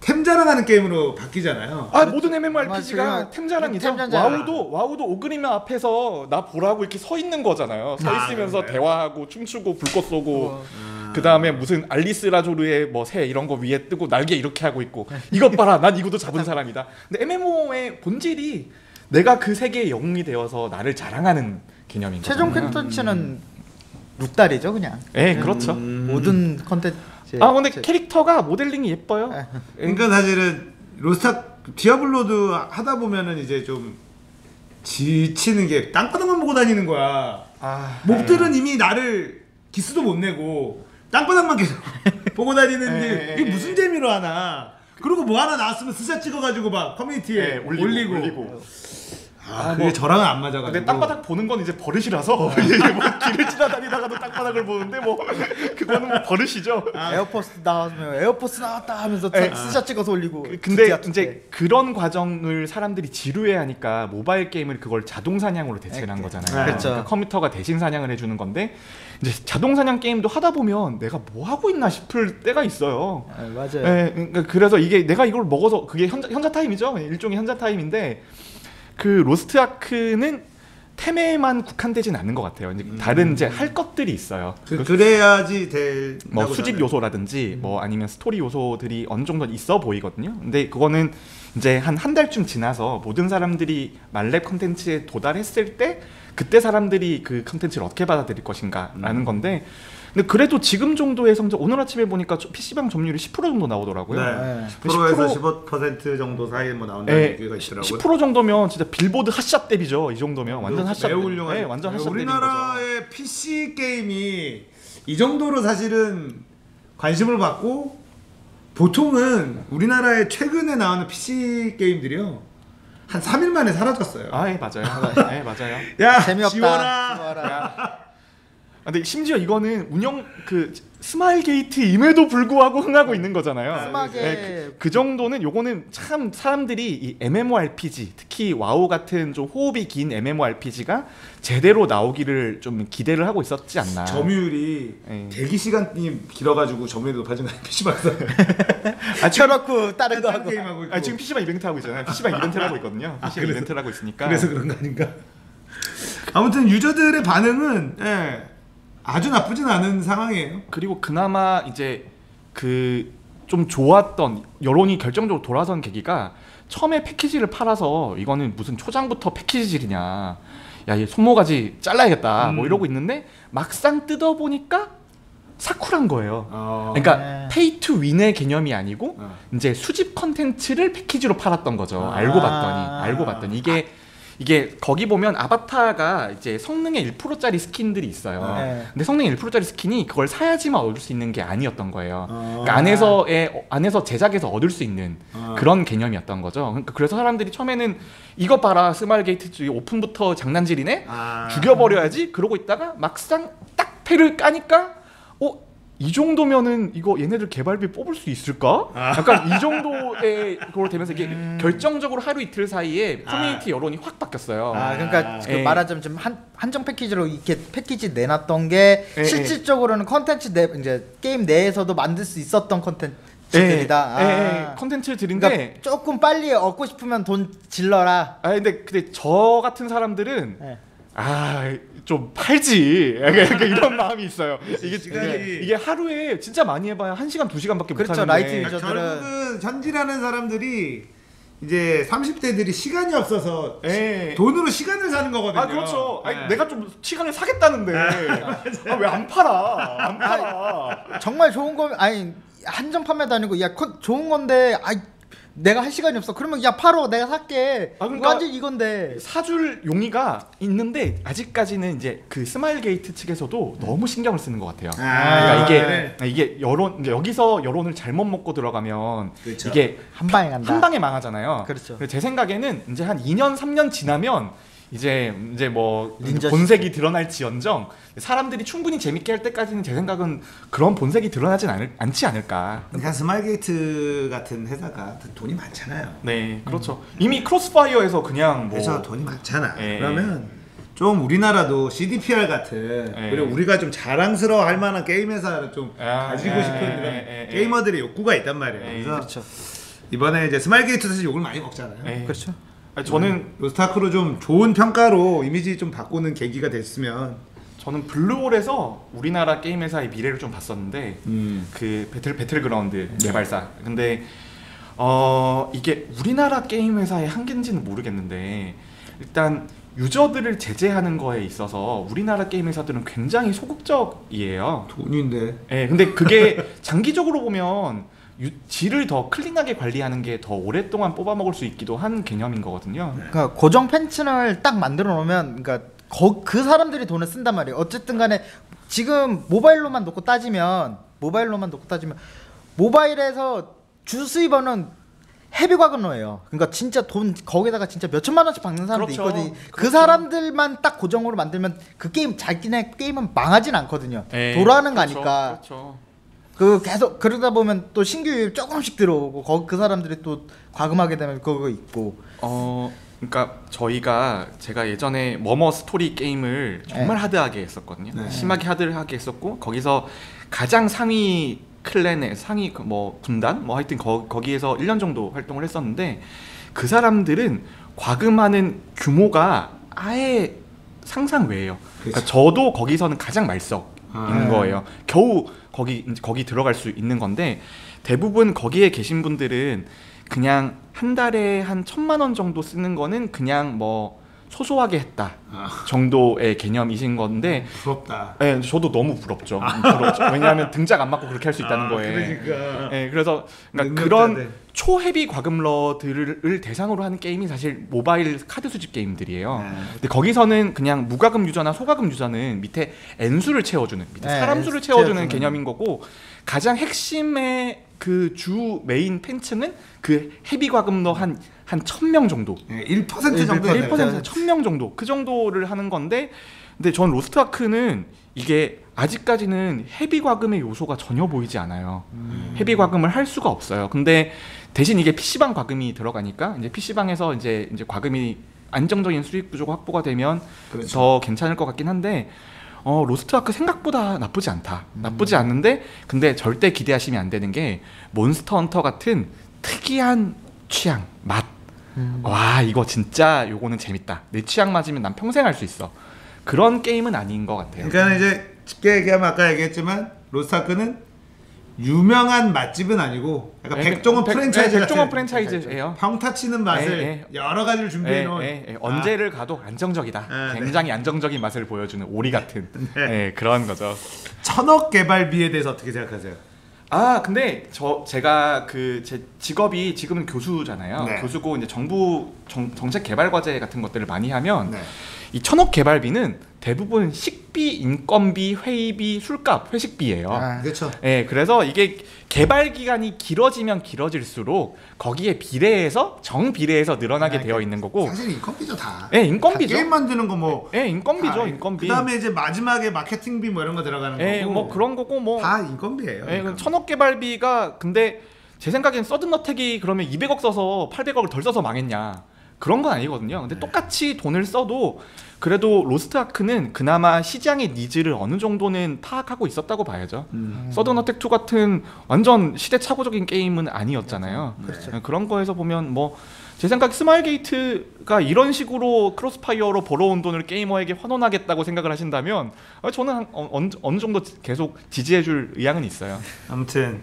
템 자랑하는 게임으로 바뀌잖아요. 모든 MMORPG가 맞아요. 템 자랑이죠. 템 자랑. 와우도 오그리면 앞에서 나 보라고 이렇게 서 있는 거잖아요. 서 있으면서 그래요? 대화하고 춤추고 불꽃 쏘고 그 다음에 무슨 알리스 라조르의 뭐 새 이런 거 위에 뜨고 날개 이렇게 하고 있고 이것 봐라 난 이것도 잡은 사람이다. 근데 MMO의 본질이 내가 그 세계의 영웅이 되어서 나를 자랑하는 개념인 거죠. 최종 컨텐츠는 룩다리죠 그냥. 예, 그렇죠. 모든 컨텐츠. 근데 캐릭터가 모델링이 예뻐요. 그러니까 사실은 디아블로도 하다 보면은 이제 좀 지치는 게 땅바닥만 보고 다니는 거야. 몹들은 이미 나를 기스도 못 내고 땅바닥만 계속 보고 다니는데 이게 무슨 재미로 하나. 그리고 뭐 하나 나왔으면 스샷 찍어가지고 막 커뮤니티에 올리고. 그게 저랑은 안 맞아가지고. 근데 땅바닥 보는 건 이제 버릇이라서 이제 뭐 길을 지나다니다가도 땅바닥을 보는데 뭐 그거는 뭐 버릇이죠. 에어포스 나왔으면 에어포스 나왔다 하면서 스샷 찍어서 올리고. 근데 이제 그런 과정을 사람들이 지루해하니까 모바일 게임을 그걸 자동 사냥으로 대체를 한 거잖아요. 그렇죠. 그러니까 컴퓨터가 대신 사냥을 해주는 건데 이제 자동 사냥 게임도 하다 보면 내가 뭐 하고 있나 싶을 때가 있어요. 맞아요. 그러니까 그래서 이게 내가 이걸 먹어서 그게 현자 타임이죠. 일종의 현자 타임인데. 그 로스트 아크는 템에만 국한되진 않는 것 같아요. 이제 다른 이제 할 것들이 있어요. 그래야지 될. 뭐 수집 요소라든지 뭐 아니면 스토리 요소들이 어느 정도 있어 보이거든요. 근데 그거는 이제 한 달쯤 지나서 모든 사람들이 말렙 컨텐츠에 도달했을 때 그때 사람들이 그 컨텐츠를 어떻게 받아들일 것인가라는 건데. 근데 그래도 지금 정도의 성적 오늘 아침에 보니까 PC방 점유율이 10% 정도 나오더라고요. 네. 10%에서 15% 정도 사이에 뭐 나온다는 얘기가 있더라고요. 10% 정도면 진짜 빌보드 핫샷 대비죠. 이 정도면 완전 핫샷. 매우 훌륭한. 네, 완전 핫샷 대비인 거죠. 우리나라의 PC 게임이 이 정도로 사실은 관심을 받고 보통은 우리나라에 최근에 나오는 PC 게임들이요. 한 3일 만에 사라졌어요. 예, 맞아요. 네, 맞아요. 야, 재미없다. 지워라. 근데 심지어 이거는 운영 그 스마일 게이트임에도 불구하고 흥하고 있는 거잖아요. 스마게 그 정도는 요거는 참 사람들이 이 MMORPG 특히 와우 같은 좀 호흡이 긴 MMORPG가 제대로 나오기를 좀 기대를 하고 있었지 않나. 점유율이 대기 시간이 길어가지고 점유율이 높아진 거 아니에요? PC방에서. 쳐놓고 다른 거 하고. 게임하고 있고. 지금 PC방 이벤트 하고 있잖아요. PC방 이벤트를 하고 있거든요. PC방 이벤트를 하고 있으니까. 그래서 그런 거 아닌가? 아무튼 유저들의 반응은 아주 나쁘진 않은 상황이에요. 그리고 그나마 이제 그 좀 좋았던 여론이 결정적으로 돌아선 계기가 처음에 패키지를 팔아서 이거는 무슨 초장부터 패키지질이냐, 야, 이 손모가지 잘라야겠다 뭐 이러고 있는데 막상 뜯어보니까 사쿠란 거예요. 그러니까 페이 투 윈의 개념이 아니고 이제 수집 컨텐츠를 패키지로 팔았던 거죠. 알고 봤더니 이게 거기 보면 아바타가 이제 성능의 1%짜리 스킨들이 있어요. 근데 성능의 1%짜리 스킨이 그걸 사야지만 얻을 수 있는 게 아니었던 거예요. 그러니까 안에서 제작해서 얻을 수 있는 그런 개념이었던 거죠. 그러니까 그래서 사람들이 처음에는 이거 봐라, 스마일 게이트 오픈부터 장난질이네, 죽여버려야지 그러고 있다가 막상 딱 패를 까니까 이 정도면은 이거 얘네들 개발비 뽑을 수 있을까? 약간 이 정도의 그걸 되면서 이게 결정적으로 하루 이틀 사이에 커뮤니티 여론이 확 바뀌었어요. 그러니까 그 말하자면 좀 한정 패키지로 이렇게 패키지 내놨던 게 실질적으로는 컨텐츠 이제 게임 내에서도 만들 수 있었던 컨텐츠들이다. 컨텐츠들인데 그러니까 조금 빨리 얻고 싶으면 돈 질러라. 근데 저 같은 사람들은 좀 팔지. 약간 이런 마음이 있어요. 이게 하루에 진짜 많이 해봐야 1시간 2시간밖에 그렇죠, 못하는데. 라이트 유저들은. 결국은 현질하는 사람들이 이제 30대들이 시간이 없어서 돈으로 시간을 사는 거거든요. 그렇죠. 내가 좀 시간을 사겠다는데 왜 안 팔아? 정말 좋은 거 한정 판매도 아니고 좋은 건데 내가 할 시간이 없어. 그러면 야 팔어 내가 살게. 그러니까 완전 이건데. 사줄 용의가 있는데 아직까지는 이제 그 스마일 게이트 측에서도 너무 신경을 쓰는 것 같아요. 그러니까 이게 여론 여기서 여론을 잘못 먹고 들어가면 그렇죠. 이게 한 방에 간다. 한 방에 망하잖아요. 그렇죠. 제 생각에는 이제 한 2년 3년 지나면 이제 뭐 닌자 본색이 드러날지언정 사람들이 충분히 재밌게 할 때까지는 제 생각은 그런 본색이 드러나진 않지 않을까. 그러니까 스마일게이트 같은 회사가 돈이 많잖아요. 네, 그렇죠. 이미 크로스파이어에서 그냥 뭐 그래서 돈이 많잖아. 예. 그러면 좀 우리나라도 CDPR 같은 예. 그리고 우리가 좀 자랑스러워할 만한 게임 회사를 좀 가지고 싶은 이런 게이머들의 욕구가 있단 말이에요. 그래서 그렇죠. 이번에 이제 스마일게이트 사실 욕을 많이 먹잖아요. 그렇죠. 저는 로스트아크로 좀 좋은 평가로 이미지 좀 바꾸는 계기가 됐으면. 저는 블루홀에서 우리나라 게임 회사의 미래를 좀 봤었는데 그 배틀그라운드 개발사. 근데 이게 우리나라 게임 회사의 한계인지는 모르겠는데 일단 유저들을 제재하는 거에 있어서 우리나라 게임 회사들은 굉장히 소극적이에요. 돈인데. 예, 근데 그게 장기적으로 보면 질을 더 클린하게 관리하는 게 더 오랫동안 뽑아먹을 수 있기도 한 개념인 거거든요. 그러니까 고정 팬층을 딱 만들어 놓으면 그러니까 그 사람들이 돈을 쓴단 말이에요. 어쨌든 간에 지금 모바일로만 놓고 따지면 모바일에서 주 수입원은 헤비 과금러예요. 그러니까 진짜 돈 거기다가 진짜 몇 천만 원씩 박는 사람도 그렇죠. 있거든요. 그 그렇죠. 사람들만 딱 고정으로 만들면 그 게임 자기네 게임은 망하진 않거든요. 돌아가는 그렇죠. 거니까. 그렇죠. 그 계속 그러다 보면 또 신규 유입 조금씩 들어오고 그 사람들이 또 과금하게 되면 그거 있고. 그러니까 제가 예전에 머머 스토리 게임을 정말 하드하게 했었거든요. 네. 심하게 하드하게 했었고 거기서 가장 상위 클랜의 상위 뭐 군단 뭐 하여튼 거기에서 1년 정도 활동을 했었는데 그 사람들은 과금하는 규모가 아예 상상 외예요. 그러니까 저도 거기서는 가장 말석인 거예요. 겨우 거기 들어갈 수 있는 건데 대부분 거기에 계신 분들은 그냥 한 달에 한 1,000만 원 정도 쓰는 거는 그냥 뭐 소소하게 했다 정도의 개념이신 건데 부럽다. 네, 저도 너무 부럽죠. 왜냐하면 등짝 안 맞고 그렇게 할 수 있다는 거예요. 그러니까. 네, 그래서 그러니까 그런 초헤비 과금러들을 대상으로 하는 게임이 사실 모바일 카드 수집 게임들이에요. 근데 거기서는 그냥 무과금 유저나 소과금 유저는 밑에 N수를 채워주는 사람 수를 채워주는 개념인 거고 가장 핵심의 그 주 메인 팬층은 그 헤비 과금러 한 1,000명 정도. 1% 정도. 1% 1,000명 정도. 그 정도를 하는 건데 근데 전 로스트아크는 이게 아직까지는 헤비 과금의 요소가 전혀 보이지 않아요. 헤비 과금을 할 수가 없어요. 근데 대신 이게 PC방 과금이 들어가니까 이제 PC방에서 이제 과금이 안정적인 수익 구조가 확보가 되면 그렇죠. 더 괜찮을 것 같긴 한데 로스트아크 생각보다 나쁘지 않다. 나쁘지 않는데 근데 절대 기대하시면 안 되는 게 몬스터 헌터 같은 특이한 취향, 맛. 와 이거 진짜 요거는 재밌다. 내 취향 맞으면 난 평생 할 수 있어. 그런 게임은 아닌 것 같아요. 그러니까 이제 쉽게 얘기하면 아까 얘기했지만 로스트아크는 유명한 맛집은 아니고 약간 백종원 프랜차이즈 백종원 프랜차이즈예요. 평타 치는 맛을 여러 가지를 준비해 놓은 언제를 가도 안정적이다. 굉장히 안정적인 맛을 보여주는 오리 같은 그런 거죠. 1,000억 개발비에 대해서 어떻게 생각하세요? 근데 제가 제 직업이 지금은 교수잖아요. 네. 교수고 이제 정부 정책 개발 과제 같은 것들을 많이 하면 네. 이 1,000억 개발비는 대부분 식비, 인건비, 회의비, 술값, 회식비예요. 그렇죠. 그래서 이게 개발 기간이 길어지면 길어질수록 거기에 비례해서 정비례해서 늘어나게 되어 있는 거고. 사실 인건비죠 다. 인건비죠. 다 게임 만드는 거 뭐. 인건비죠, 인건비. 그다음에 이제 마지막에 마케팅비 뭐 이런 거 들어가는 거고. 뭐 그런 거고 뭐. 다 인건비예요. 1,000억 개발비가 근데 제 생각엔 서든어택이 그러면 200억 써서 800억을 덜 써서 망했냐? 그런 건 아니거든요. 근데 똑같이 돈을 써도 그래도 로스트아크는 그나마 시장의 니즈를 어느 정도는 파악하고 있었다고 봐야죠. 서든어택2 같은 완전 시대착오적인 게임은 아니었잖아요. 그렇죠. 그런 거에서 보면 뭐 제 생각 스마일게이트가 이런 식으로 크로스파이어로 벌어온 돈을 게이머에게 환원하겠다고 생각을 하신다면 저는 어느 정도 계속 지지해줄 의향은 있어요. 아무튼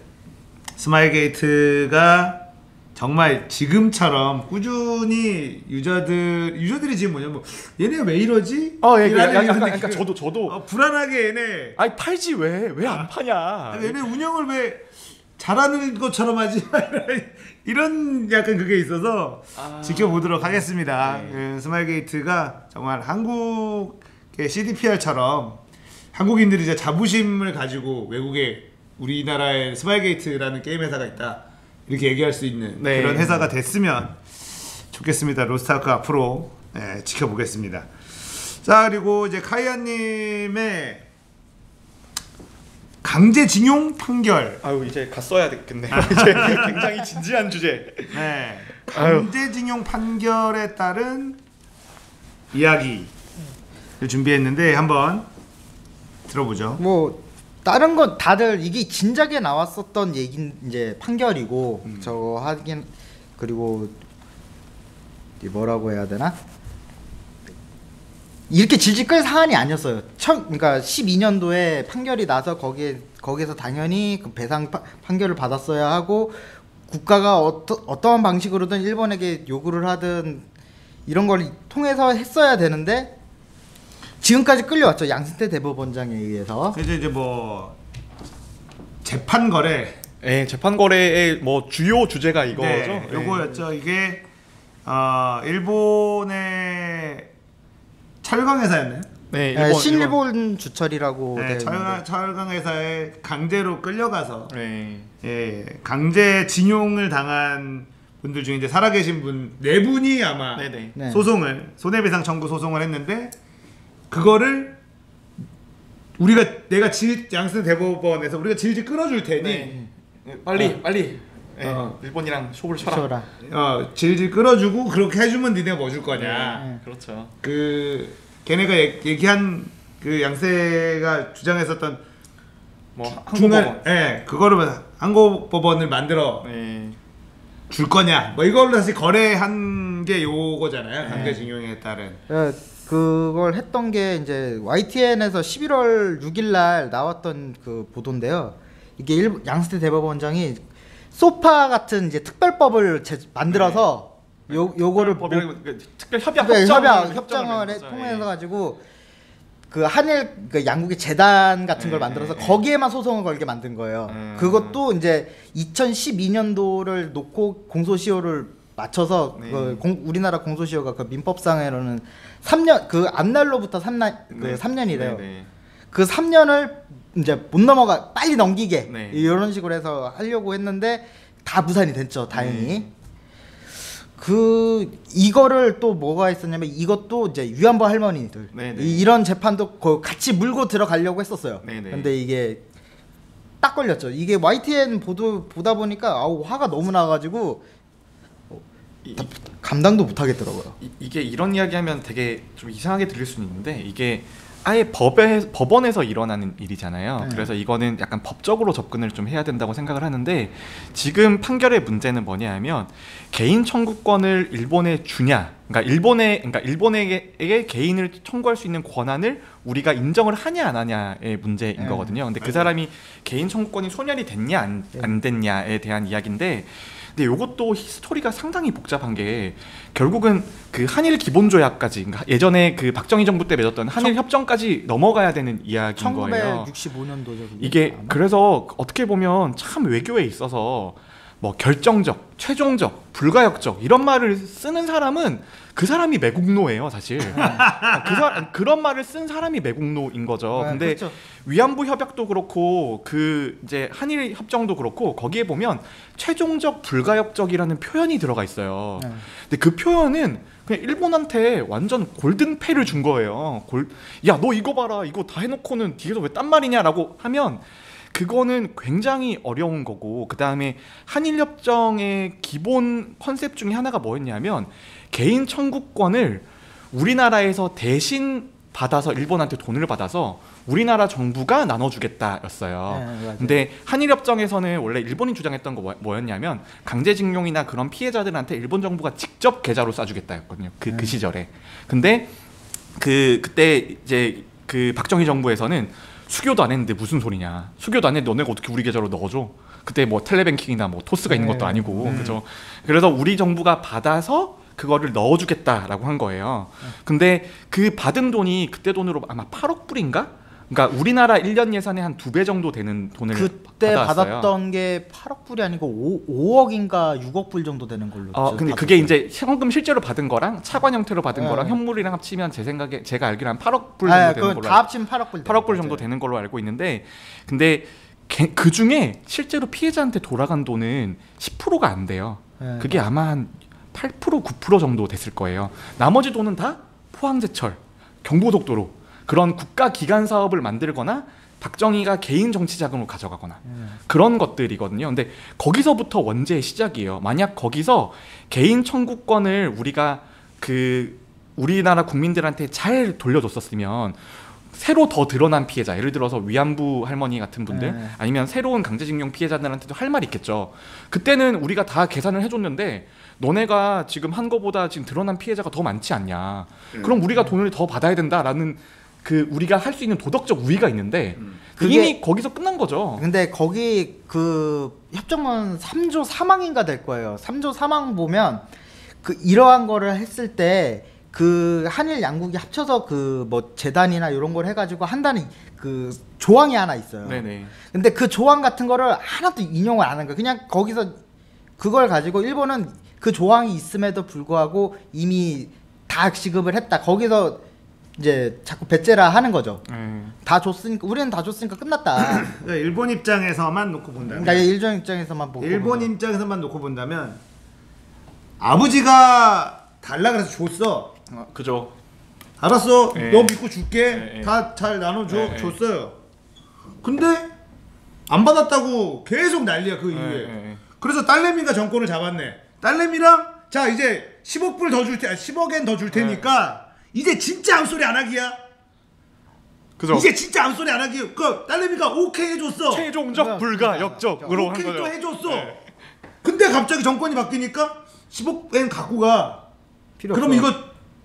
스마일게이트가 정말 지금처럼 꾸준히 유저들이 지금 뭐냐 뭐 얘네 왜 이러지? 그러니까 저도 불안하게 얘네 팔지 왜 안 파냐? 얘네 운영을 왜 잘하는 것처럼 하지 마. 이런 약간 그게 있어서 지켜보도록 하겠습니다. 네. 그 스마일게이트가 정말 한국의 CDPR처럼 한국인들이 이제 자부심을 가지고 외국에 우리나라에 스마일게이트라는 게임 회사가 있다 이렇게 얘기할 수 있는 네. 그런 회사가 됐으면 좋겠습니다. 로스트아크 앞으로 지켜보겠습니다. 자, 그리고 이제 카이아님의 강제징용 판결. 아유 이제 갔어야 됐겠네요. 이제 굉장히 진지한 주제. 네. 강제징용 판결에 따른 이야기를 준비했는데 한번 들어보죠. 뭐 다른 건 다들 이게 진작에 나왔었던 얘기 이제 판결이고 저거 하긴 그리고 뭐라고 해야 되나? 이렇게 질질 끌 사안이 아니었어요. 그러니까 12년도에 판결이 나서 거기에서 당연히 그 배상 판결을 받았어야 하고 국가가 어떠한 방식으로든 일본에게 요구를 하든 이런 걸 통해서 했어야 되는데 지금까지 끌려왔죠. 양승태 대법원장에 의해서. 이제 뭐 재판 거래. 네, 재판 거래의 뭐 주요 주제가 이거죠. 네, 요거였죠. 이게 일본의 철강 회사였나요? 네, 신일본 주철이라고. 네, 철강 회사에 강제로 끌려가서 네. 강제 징용을 당한 분들 중에 이제 살아계신 분 네 분이 아마 네네. 네. 소송을 손해배상 청구 소송을 했는데 그거를 내가 양승 대법원에서 우리가 질질 끌어줄 테니 네. 빨리 네, 일본이랑 쇼를 쳐라. 질질 끌어주고 그렇게 해주면 니네가 뭐 줄 거냐. 네. 그렇죠. 그 걔네가 얘기한 그 양세가 주장했었던 뭐 한국법원. 그거를 한국법원을 만들어 네. 줄 거냐. 뭐 이걸로 다시 거래한 게 요거잖아요. 강제징용에 따른. 그걸 했던 게 이제 YTN에서 11월 6일 날 나왔던 그 보도인데요. 이게 양승태 대법원장이 소파 같은 이제 특별법을 만들어서 요거를 특별 협약을 협정을 통해서 가지고 그 한일 그 양국의 재단 같은 걸 만들어서 거기에만 소송을 걸게 만든 거예요. 그것도 이제 2012년도를 놓고 공소시효를 맞춰서 우리나라 공소시효가 그 민법상으로는 3년 그 앞날로부터 3년이래요. 그 3년을 이제 못 넘어가 빨리 넘기게 이런 식으로 해서 하려고 했는데 다 무산이 됐죠. 다행히. 이거를 또 뭐가 있었냐면 이것도 이제 위안부 할머니들 이런 재판도 같이 물고 들어가려고 했었어요. 근데 이게 딱 걸렸죠. 이게 YTN 보다 보니까 화가 너무 나가지고 감당도 못 하겠더라고요. 이게 이런 이야기하면 되게 좀 이상하게 들릴 수는 있는데 이게 아예 법원에서 일어나는 일이잖아요. 그래서 이거는 약간 법적으로 접근을 좀 해야 된다고 생각을 하는데 지금 판결의 문제는 뭐냐면 개인 청구권을 일본에 주냐, 그러니까 일본에게 개인을 청구할 수 있는 권한을 우리가 인정을 하냐 안 하냐의 문제인 거거든요. 근데 그 사람이 개인 청구권이 소멸이 됐냐 안 됐냐에 대한 이야기인데. 근데 이것도 히스토리가 상당히 복잡한 게 결국은 그 한일 기본조약까지, 그러니까 예전에 그 박정희 정부 때 맺었던 한일 협정까지 넘어가야 되는 이야기인 거예요. 1965년도죠. 이게 그래서 어떻게 보면 참 외교에 있어서 뭐 결정적, 최종적, 불가역적 이런 말을 쓰는 사람은 그 사람이 매국노예요, 사실. 그런 말을 쓴 사람이 매국노인 거죠. 근데 그렇죠. 위안부 협약도 그렇고 그 이제 한일 협정도 그렇고 거기에 보면 최종적, 불가역적이라는 표현이 들어가 있어요. 근데 그 표현은 그냥 일본한테 완전 골든패를 준 거예요. 야, 너 이거 봐라, 이거 다 해놓고는 뒤에서 왜 딴 말이냐라고 하면. 그거는 굉장히 어려운 거고, 그 다음에 한일협정의 기본 컨셉 중에 하나가 뭐였냐면 개인 청구권을 우리나라에서 대신 받아서 일본한테 돈을 받아서 우리나라 정부가 나눠주겠다였어요. 근데 한일협정에서는 원래 일본이 주장했던 거 뭐였냐면 강제징용이나 그런 피해자들한테 일본 정부가 직접 계좌로 쏴주겠다였거든요. 그 시절에. 근데 그때 이제 그 박정희 정부에서는 수교도 안 했는데 무슨 소리냐. 수교도 안 했는데 너네가 어떻게 우리 계좌로 넣어줘. 그때 뭐 텔레뱅킹이나 뭐 토스가 있는 것도 아니고. 그죠? 그래서 우리 정부가 받아서 그거를 넣어주겠다라고 한 거예요. 근데 그 받은 돈이 그때 돈으로 아마 8억 불인가? 그러니까 우리나라 1년 예산의 한 2배 정도 되는 돈을 그때 받았어요. 받았던 게 8억 불이 아니고 5억인가 6억 불 정도 되는 걸로. 근데 그게 이제 현금 실제로 받은 거랑 차관 형태로 받은 네. 거랑 현물이랑 합치면 제 생각에 제가 알기로 한 8억 불 정도 되는 걸로 다 합치면 8억 불. 8억 불 정도 되는 걸로 알고 있는데, 근데 그 중에 실제로 피해자한테 돌아간 돈은 10%가 안 돼요. 네. 그게 아마 한 8% 9% 정도 됐을 거예요. 나머지 돈은 다 포항제철, 경부고속도로 그런 국가 기관 사업을 만들거나 박정희가 개인 정치 자금으로 가져가거나 그런 것들이거든요. 근데 거기서부터 원죄의 시작이에요. 만약 거기서 개인 청구권을 우리가 우리나라 국민들한테 잘 돌려줬었으면 새로 더 드러난 피해자, 예를 들어서 위안부 할머니 같은 분들, 아니면 새로운 강제징용 피해자들한테도 할 말이 있겠죠. 그때는 우리가 다 계산을 해줬는데 너네가 지금 한 거보다 지금 드러난 피해자가 더 많지 않냐. 그럼 우리가 돈을 더 받아야 된다라는 우리가 할 수 있는 도덕적 우위가 있는데 이미 거기서 끝난 거죠. 근데 거기 협정문 3조 사망인가 될 거예요. 3조 사망 보면 이러한 거를 했을 때 한일 양국이 합쳐서 뭐 재단이나 이런 걸 해가지고 한다는 조항이 하나 있어요. 네네. 근데 그 조항 같은 거를 하나도 인용을 안 한 거예요. 그냥 거기서 그걸 가지고 일본은 그 조항이 있음에도 불구하고 이미 다 지급을 했다. 거기서 이제 자꾸 배째라 하는 거죠. 다 줬으니까, 우리는 다 줬으니까 끝났다. 일본 입장에서만 놓고 본다면, 그러니까 일본 입장에서만 보고, 일본 입장에서만 놓고 본다면 아버지가 달라 그래서 줬어. 그죠. 알았어. 네. 너 믿고 줄게. 네. 다 잘 나눠줘. 네. 줬어요. 근데 안 받았다고 계속 난리야 그 이후에. 그래서 딸내미가 정권을 잡았네. 딸내미랑 자 이제 10억 불 더 줄 테, 10억엔 더 줄 테니까 이제 진짜 아무 소리 안 하기야. 그죠. 이제 진짜 아무 소리 안 하기. 딸내미가 오케이 해줬어. 최종적 불가 역적으로 한 오케이 거죠. 또 해줬어. 네. 근데 갑자기 정권이 바뀌니까 10억엔 갖고 가. 그럼 이거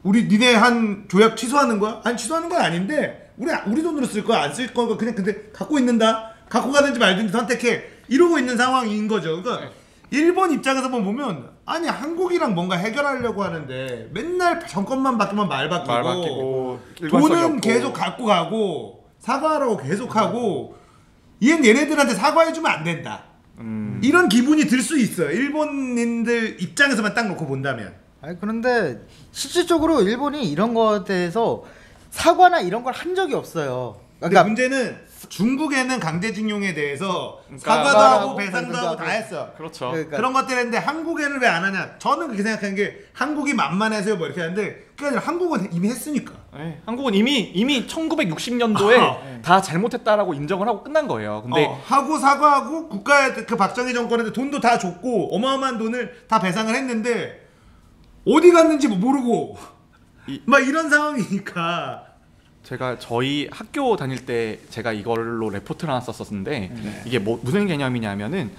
니네 한 조약 취소하는 거야? 아니 취소하는 건 아닌데 우리 돈으로 쓸 거야? 안 쓸 거야? 그냥 근데 갖고 있는다. 갖고 가든지 말든지 선택해. 이러고 있는 상황인 거죠. 그러니까 일본 입장에서만 보면 아니 한국이랑 뭔가 해결하려고 하는데 맨날 정권만 바뀌면 말 바뀌고 돈은 없고. 계속 갖고 가고 사과하라고 계속 하고 얘네들한테 사과해주면 안 된다. 이런 기분이 들 수 있어요. 일본인들 입장에서만 딱 놓고 본다면. 아니 그런데 실질적으로 일본이 이런 거에 대해서 사과나 이런 걸 한 적이 없어요. 그러니까 문제는 중국에는 강제징용에 대해서 사과도 하고 배상도 하고 다 했어. 그렇죠. 그러니까. 그런 것들 했는데 한국에는 왜 안 하냐? 저는 그렇게 생각하는 게 한국이 만만해서요 뭐 이렇게 하는데 그게 아니라 한국은 이미 했으니까. 네, 한국은 이미 1960년도에 다 잘못했다라고 인정을 하고 끝난 거예요. 근데 하고 사과하고 국가에 박정희 정권한테 돈도 다 줬고 어마어마한 돈을 다 배상을 했는데 어디 갔는지 모르고 막 이런 상황이니까. 제가 저희 학교 다닐 때 제가 이걸로 레포트를 하나 썼었는데 이게 무슨 개념이냐면은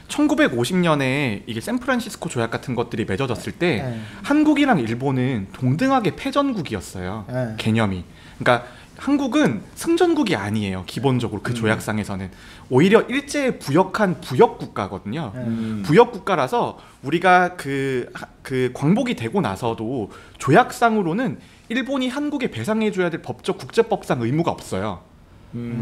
1950년에 이게 샌프란시스코 조약 같은 것들이 맺어졌을 때 한국이랑 일본은 동등하게 패전국이었어요. 개념이. 그러니까 한국은 승전국이 아니에요. 기본적으로 그 조약상에서는 오히려 일제에 부역한 부역 국가거든요. 부역 국가라서 우리가 그 광복이 되고 나서도 조약상으로는 일본이 한국에 배상해줘야 될 법적 국제법상 의무가 없어요.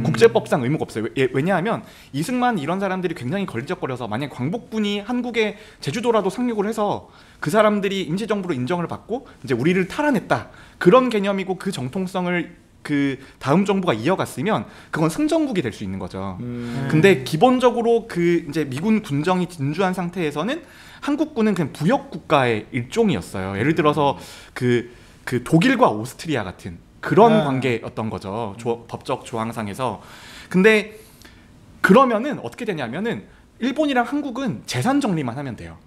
국제법상 의무가 없어요. 왜냐하면 이승만 이런 사람들이 굉장히 걸리적거려서 만약 광복군이 한국에 제주도라도 상륙을 해서 그 사람들이 임시정부로 인정을 받고 이제 우리를 탈환했다 그런 개념이고 그 정통성을 그 다음 정부가 이어갔으면 그건 승전국이 될 수 있는 거죠. 근데 기본적으로 이제 미군 군정이 진주한 상태에서는 한국군은 그냥 부역 국가의 일종이었어요. 예를 들어서 그 독일과 오스트리아 같은 그런 관계였던 거죠. 법적 조항상에서. 근데 그러면은 어떻게 되냐면은 일본이랑 한국은 재산 정리만 하면 돼요.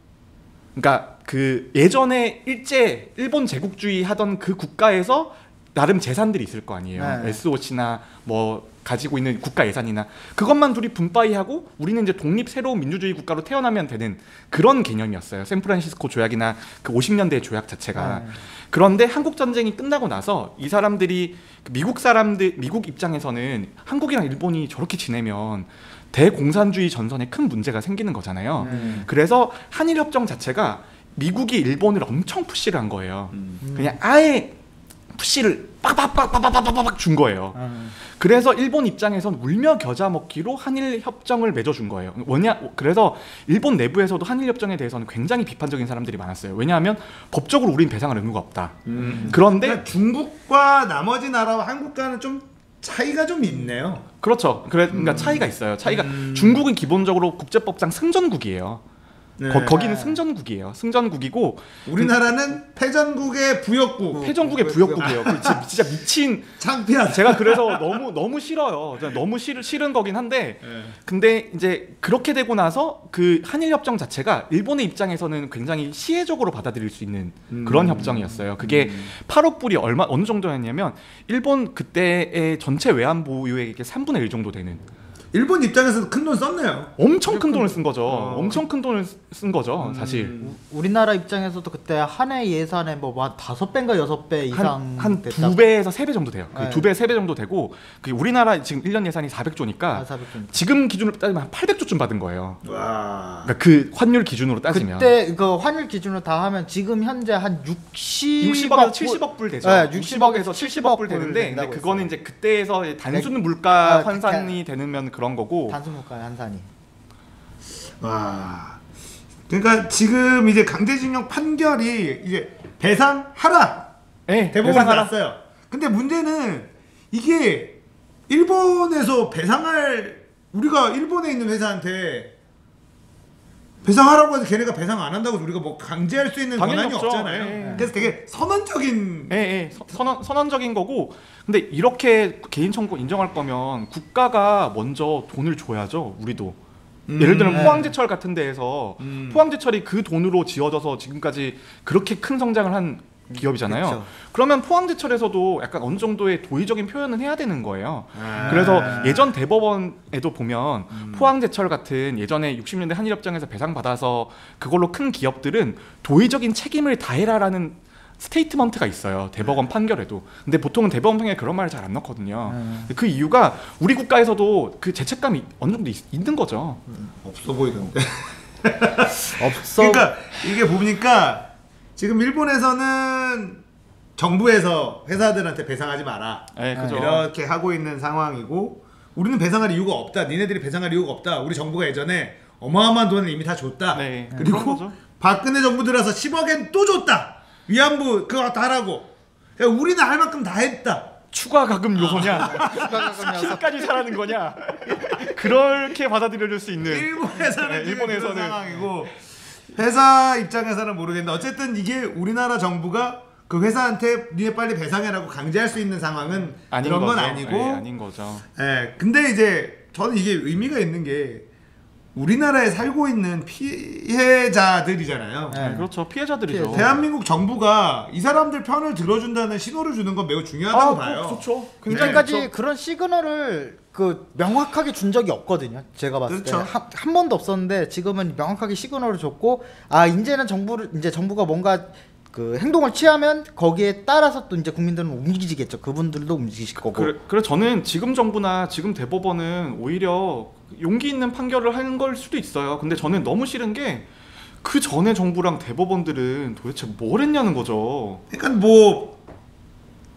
그러니까 예전에 일본 제국주의 하던 그 국가에서 나름 재산들이 있을 거 아니에요. SOC나 뭐 가지고 있는 국가 예산이나 그것만 둘이 분파이하고 우리는 이제 독립 새로운 민주주의 국가로 태어나면 되는 그런 개념이었어요. 샌프란시스코 조약이나 그 50년대 조약 자체가. 그런데 한국 전쟁이 끝나고 나서 이 사람들이 미국 입장에서는 한국이랑 일본이 저렇게 지내면 대공산주의 전선에 큰 문제가 생기는 거잖아요. 그래서 한일 협정 자체가 미국이 일본을 엄청 푸시를 한 거예요. 그냥 아예 푸시를 빡빡빡빡빡빡빡 준 거예요. 그래서 일본 입장에선 울며 겨자 먹기로 한일 협정을 맺어준 거예요. 그래서 일본 내부에서도 한일 협정에 대해서는 굉장히 비판적인 사람들이 많았어요. 왜냐하면 법적으로 우린 배상할 의무가 없다. 그런데 그러니까 중국과 나머지 나라와 한국과는 좀 차이가 좀 있네요. 그렇죠. 그러니까 차이가 있어요. 중국은 기본적으로 국제법상 승전국이에요. 네. 거기는 승전국이에요. 승전국이고 우리나라는 패전국의 부역국. 패전국의 부역국이에요. 진짜 미친. 창피하다. 제가 그래서 너무 싫어요. 너무 싫은 거긴 한데, 근데 이제 그렇게 되고 나서 그 한일 협정 자체가 일본의 입장에서는 굉장히 시혜적으로 받아들일 수 있는 그런 협정이었어요. 그게 8억 불이 어느 정도였냐면 일본 그때의 전체 외환 보유액의 3분의 1 정도 되는. 일본 입장에서도 큰 돈 썼네요. 엄청 큰 돈을 쓴 거죠. 엄청 큰 돈을 쓴 거죠, 사실. 우리나라 입장에서도 그때 한 해 예산에 뭐 5배인가 6배 이상 한 됐다. 2배에서 3배 정도 돼요. 네. 2배, 3배 정도 되고, 우리나라 지금 1년 예산이 400조니까 400조. 지금 기준으로 따지면 한 800조쯤 받은 거예요. 와. 그러니까 그 환율 기준으로 따지면 그때 그 환율 기준으로 다 하면 지금 현재 한 60억에서 70억 불 되죠. 네, 60억에서 70억 불 되는데, 이제 그거는 이제 그때에서 단순 물가 환산이 되면 그런 거고. 단순 물가 환산이. 와. 그러니까 지금 이제 강제징용 판결이 이제 배상하라. 네, 대법원 배상하라. 나왔어요. 근데 문제는 이게 일본에서 우리가 일본에 있는 회사한테 배상하라고 해서 걔네가 배상 안 한다고 해서 우리가 뭐 강제할 수 있는 당연히 권한이 없죠. 없잖아요. 예. 그래서 되게 선언적인. 선언적인 거고. 근데 이렇게 개인 청구 인정할 거면 국가가 먼저 돈을 줘야죠. 우리도. 예를 들면 포항제철 같은 데에서 포항제철이 그 돈으로 지어져서 지금까지 그렇게 큰 성장을 한 기업이잖아요. 그쵸. 그러면 포항제철에서도 약간 어느 정도의 도의적인 표현은 해야 되는 거예요. 그래서 예전 대법원에도 보면 포항제철 같은 예전에 60년대 한일협정에서 배상받아서 그걸로 큰 기업들은 도의적인 책임을 다해라라는 스테이트먼트가 있어요. 대법원 판결에도. 근데 보통은 대법원 판결에 그런 말을 잘 안 넣거든요. 그 이유가 우리 국가에서도 그 죄책감이 어느 정도 있는 거죠. 없어 보이던데. 없어. 그러니까 이게 보니까 지금 일본에서는 정부에서 회사들한테 배상하지 마라. 네, 그죠. 이렇게 하고 있는 상황이고 우리는 배상할 이유가 없다. 니네들이 배상할 이유가 없다. 우리 정부가 예전에 어마어마한 돈을 이미 다 줬다. 네, 그런 그리고 거죠. 박근혜 정부 들어서 10억엔 또 줬다. 위안부 그거 다 하라고. 그러니까 우리는 할 만큼 다 했다. 추가 가금 요소냐? 스킨까지 사라는 거냐? 그렇게 받아들여질 수 있는. 일본에서는 지금 일본에서는. 그런 상황이고 회사 입장에서는 모르겠는데 어쨌든 이게 우리나라 정부가 그 회사한테 니네 빨리 배상해라고 강제할 수 있는 상황은 아닌 그런 건 거죠. 아니고. 네, 아닌 거죠. 근데 이제 저는 이게 의미가 있는 게 우리나라에 살고 있는 피해자들이잖아요. 네. 그렇죠. 피해자들이죠. 대한민국 정부가 이 사람들 편을 들어준다는 신호를 주는 건 매우 중요하다고 봐요. 좋죠. 굉장까지 좋죠. 그런 시그널을 그 명확하게 준 적이 없거든요. 제가 봤을 그렇죠. 때 한 번도 없었는데 지금은 명확하게 시그널을 줬고 이제는 정부가 뭔가 그 행동을 취하면 거기에 따라서 또 이제 국민들은 움직이겠죠. 그분들도 움직이실 거고. 그래 저는 지금 정부나 지금 대법원은 오히려 용기 있는 판결을 한 걸 수도 있어요. 근데 저는 너무 싫은 게 그 전에 정부랑 대법원들은 도대체 뭘 했냐는 거죠. 그러니까 뭐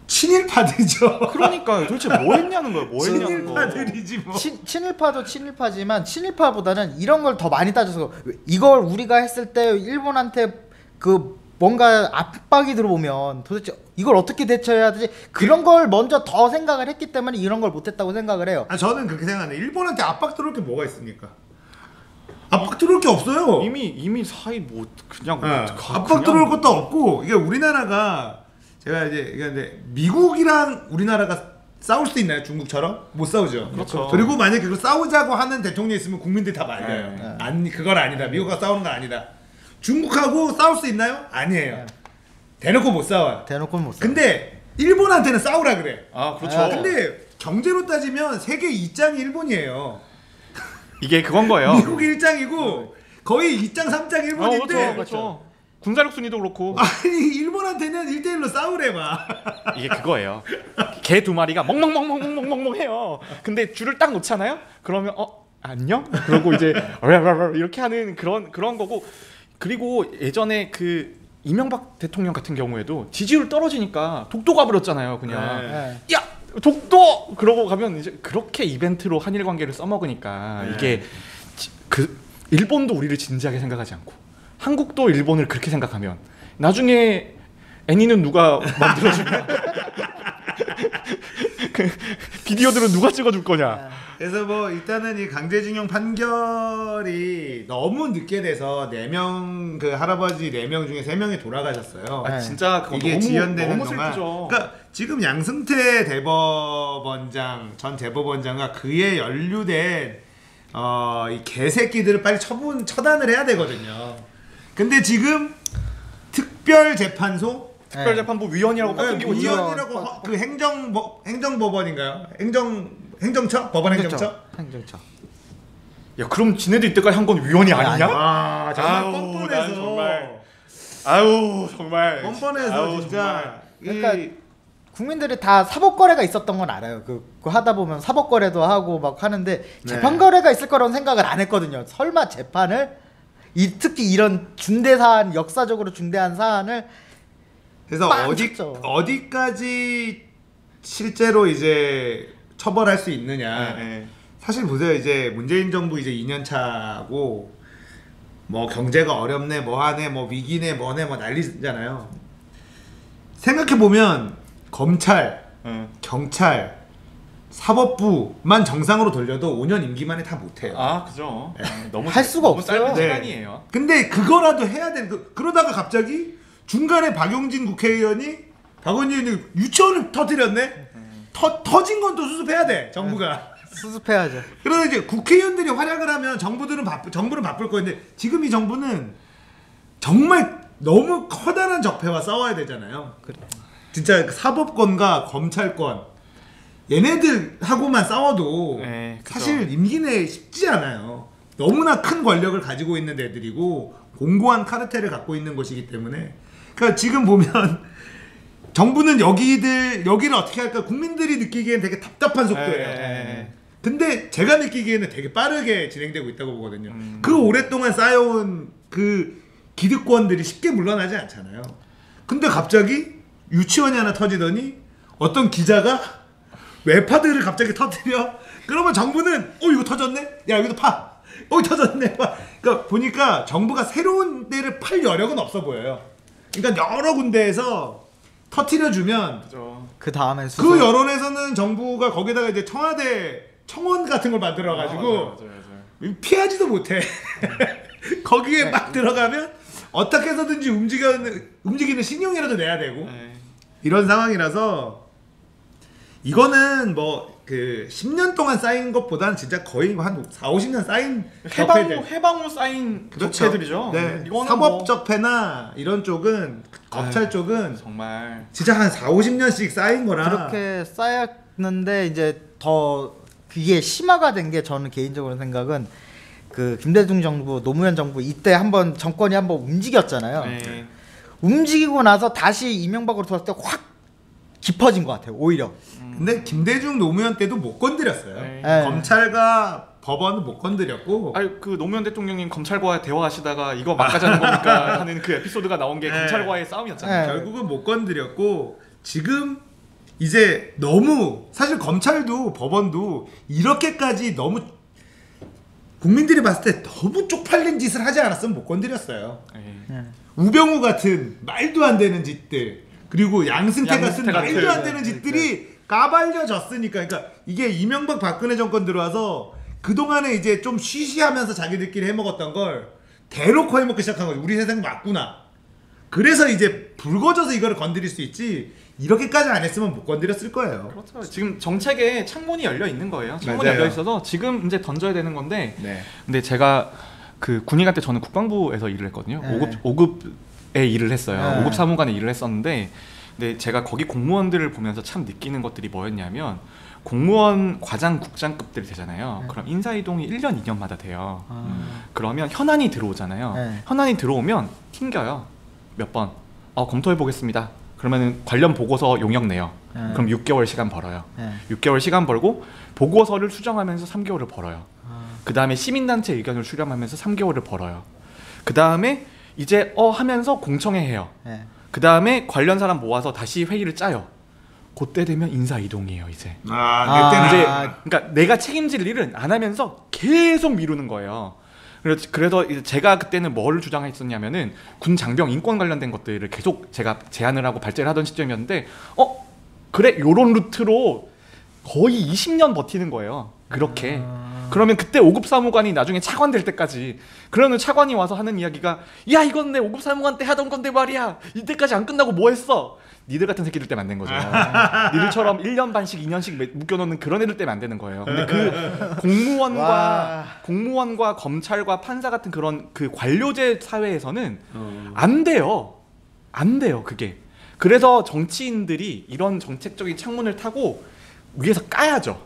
친일파들이죠. 그러니까요. 도대체 뭐 했냐는 거예요. 뭐 했냐는 거. 친일파들이지 뭐. 친일파도 친일파지만 친일파보다는 이런 걸 더 많이 따져서 이걸 우리가 했을 때 일본한테 그 뭔가 압박이 들어오면 도대체 이걸 어떻게 대처해야 되지? 그런 걸 먼저 더 생각을 했기 때문에 이런 걸 못했다고 생각을 해요. 저는 그렇게 생각하는데 일본한테 압박 들어올 게 뭐가 있습니까? 압박 들어올 게 없어요. 이미 사이 뭐 그냥 압박 들어올 것도 없고 이게 우리나라가 제가 이제 근데 미국이랑 우리나라가 싸울 수 있나요? 중국처럼? 못 싸우죠. 그렇죠. 그리고 만약에 그걸 싸우자고 하는 대통령이 있으면 국민들이 다 말려요. 그건 아니다. 미국과 싸우는 건 아니다. 중국하고 싸울 수 있나요? 아니에요. 대놓고 못 싸워요. 대놓고 못. 근데 일본한테는 싸우라 그래. 그렇죠. 근데 경제로 따지면 세계 2장이 일본이에요. 이게 그건 거예요. 미국이 1장이고 거의 2장 3장 일본인데 그렇죠. 군사력 순위도 그렇고. 아니 일본한테는 1대1로 싸우래 막. 이게 그거예요. 개 두 마리가 멍멍멍멍멍멍멍 해요. 근데 줄을 딱 놓잖아요. 그러면 안녕? 그러고 이제 이렇게 하는 그런 거고. 그리고 예전에 그 이명박 대통령 같은 경우에도 지지율 떨어지니까 독도 가버렸잖아요. 그냥 네. 야 독도 그러고 가면 이제 그렇게 이벤트로 한일 관계를 써먹으니까 네. 이게 그 일본도 우리를 진지하게 생각하지 않고 한국도 일본을 그렇게 생각하면 나중에 애니는 누가 만들어주냐? 그 비디오들은 누가 찍어줄 거냐? 그래서 뭐 일단은 이 강제징용 판결이 너무 늦게 돼서 4명 그 할아버지 4명 중에 3명이 돌아가셨어요. 아, 진짜 그거 이게 너무, 지연되는 너무 동안. 슬프죠. 그러니까 지금 양승태 대법원장 전 대법원장과 그에 연루된 이 개새끼들을 빨리 처단을 해야 되거든요. 근데 지금 특별재판소 특별재판부 위원이라고 막 끊기고 있죠. 위원이라고 그 행정법원인가요? 행정처? 법원 행정처? 행정처. 야 그럼 지네들 이때까지 한 건 위원이 아니냐? 아 정말 아우, 뻔뻔해서 난 정말. 아유 정말 뻔뻔해서 아유, 진짜 그러니까 국민들이 다 사법거래가 있었던 건 알아요. 그거 하다 보면 사법거래도 하고 막 하는데 재판거래가 있을 거라는 생각을 안 했거든요. 설마 재판을 특히 이런 중대 사안, 역사적으로 중대한 사안을 그래서 빵 쳤죠. 어디까지 실제로 이제 처벌할 수 있느냐. 네. 사실 보세요. 이제 문재인 정부 이제 2년 차고 뭐 경제가 어렵네, 뭐 하네, 뭐 위기네, 뭐네, 뭐 난리잖아요. 생각해 보면 검찰, 경찰, 사법부만 정상으로 돌려도 5년 임기만에 다 못해요. 아 그죠. 너무 할 수가 너무 없어요. 짧은 네. 시간이에요. 근데 그거라도 해야 되는 그러다가 갑자기 중간에 박용진 국회의원이 유치원을 터뜨렸네. 터진 건 또 수습해야 돼 정부가. 수습해야죠. 그래서 이제 국회의원들이 활약을 하면 정부는 바쁠 거인데 지금 이 정부는 정말 너무 커다란 적폐와 싸워야 되잖아요. 그래. 진짜 사법권과 검찰권 얘네들하고만 싸워도 네, 그죠. 사실 임기 내에 쉽지 않아요. 너무나 큰 권력을 가지고 있는 애들이고 공고한 카르텔을 갖고 있는 것이기 때문에 그러니까 지금 보면 정부는 여기를 어떻게 할까 국민들이 느끼기엔 되게 답답한 속도예요. 근데 제가 느끼기에는 되게 빠르게 진행되고 있다고 보거든요. 그 오랫동안 쌓여온 그 기득권들이 쉽게 물러나지 않잖아요. 근데 갑자기 유치원이 하나 터지더니 어떤 기자가 외파들을 갑자기 터뜨려. 그러면 정부는 이거 터졌네? 야 여기도 파. 터졌네. 그러니까 보니까 정부가 새로운 데를 팔 여력은 없어 보여요. 그러니까 여러 군데에서 터뜨려주면 그 다음에 그 여론에서는 정부가 거기다가 이제 청원 같은 걸 만들어가지고 피하지도 못해. 거기에 막 들어가면 어떻게 해서든지 움직이는 신용이라도 내야 되고 이런 상황이라서 이거는 뭐 그 10년 동안 쌓인 것보다는 진짜 거의 한 4, 50년 쌓인 적폐들. 해방후 쌓인 그렇죠. 적폐들이죠. 네. 이거는 사법 뭐 적폐나 이런 쪽은 검찰 쪽은 정말 진짜 한 4, 50년씩 쌓인 거라. 그렇게 쌓였는데 이제 더 그게 심화가 된 게 저는 개인적으로 생각은 그 김대중 정부, 노무현 정부 이때 한번 정권이 한번 움직였잖아요. 네. 움직이고 나서 다시 이명박으로 돌아왔을 때 확 깊어진 것 같아요. 오히려. 근데 김대중 노무현 때도 못 건드렸어요. 네. 검찰과 법원은 못 건드렸고. 아니 그 노무현 대통령님 검찰과 대화하시다가 이거 막가자는 겁니까 하는 그 에피소드가 나온 게 네. 검찰과의 싸움이었잖아요. 네. 결국은 못 건드렸고 지금 이제 너무 사실 검찰도 법원도 이렇게까지 너무 국민들이 봤을 때 너무 쪽팔린 짓을 하지 않았으면 못 건드렸어요. 네. 우병우 같은 말도 안 되는 짓들 그리고 양승태 같은 양승태 말도 안 같은, 되는 짓들이 까발려졌으니까 그러니까 이게 이명박 박근혜 정권 들어와서 그동안에 이제 좀 쉬쉬하면서 자기들끼리 해먹었던 걸 대놓고 해먹기 시작한 거지. 우리 세상 맞구나. 그래서 이제 불거져서 이거를 건드릴 수 있지 이렇게까지 안 했으면 못 건드렸을 거예요. 그렇죠. 지금 정책에 창문이 열려 있는 거예요. 창문이 맞아요. 열려 있어서 지금 이제 던져야 되는 건데. 네. 근데 제가 그 군의관 때 저는 국방부에서 일을 했거든요. 네. 5급에 일을 했어요. 네. 5급 사무관에 일을 했었는데, 근데 제가 거기 공무원들을 보면서 참 느끼는 것들이 뭐였냐면 공무원 과장 국장급들이 되잖아요. 네. 그럼 인사 이동이 1년 2년마다 돼요. 그러면 현안이 들어오잖아요. 네. 현안이 들어오면 튕겨요. 몇 번. 검토해 보겠습니다. 그러면은 관련 보고서 용역 내요. 네. 그럼 6개월 시간 벌어요. 네. 6개월 시간 벌고 보고서를 수정하면서 3개월을 벌어요. 그 다음에 시민단체 의견을 수렴하면서 3개월을 벌어요. 그 다음에 이제 하면서 공청회 해요. 네. 그 다음에 관련 사람 모아서 다시 회의를 짜요. 그때 되면 인사 이동이에요 이제. 그때는 이제 그러니까 내가 책임질 일은 안 하면서 계속 미루는 거예요. 그래서 이제 제가 그때는 뭐를 주장했었냐면은 군 장병 인권 관련된 것들을 계속 제가 제안을 하고 발제를 하던 시점이었는데 그래 요런 루트로 거의 20년 버티는 거예요. 그렇게. 그러면 그때 5급 사무관이 나중에 차관 될 때까지 그러면 차관이 와서 하는 이야기가 야 이건 내 5급 사무관 때 하던 건데 말이야 이때까지 안 끝나고 뭐 했어? 니들 같은 새끼들 때문에 안 된 거죠. 니들처럼 1년 반씩 2년씩 묶여놓는 그런 애들 때문에 안 되는 거예요. 근데 그 공무원과 검찰과 판사 같은 그런 그 관료제 사회에서는 안 돼요. 안 돼요 그게. 그래서 정치인들이 이런 정책적인 창문을 타고 위에서 까야죠.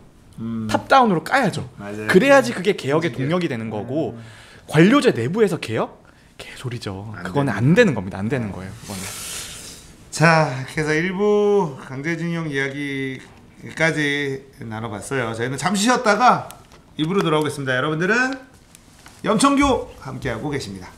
탑다운으로 까야죠. 맞아요. 그래야지 그게 개혁의 동력이 되는 거고 관료제 내부에서 개혁? 개소리죠. 그거는 안 되는 겁니다. 안 되는 거예요. 그거는. 자, 그래서 일부 강제징용 이야기까지 나눠봤어요. 저희는 잠시 쉬었다가 2부로 돌아오겠습니다. 여러분들은 염청교 함께하고 계십니다.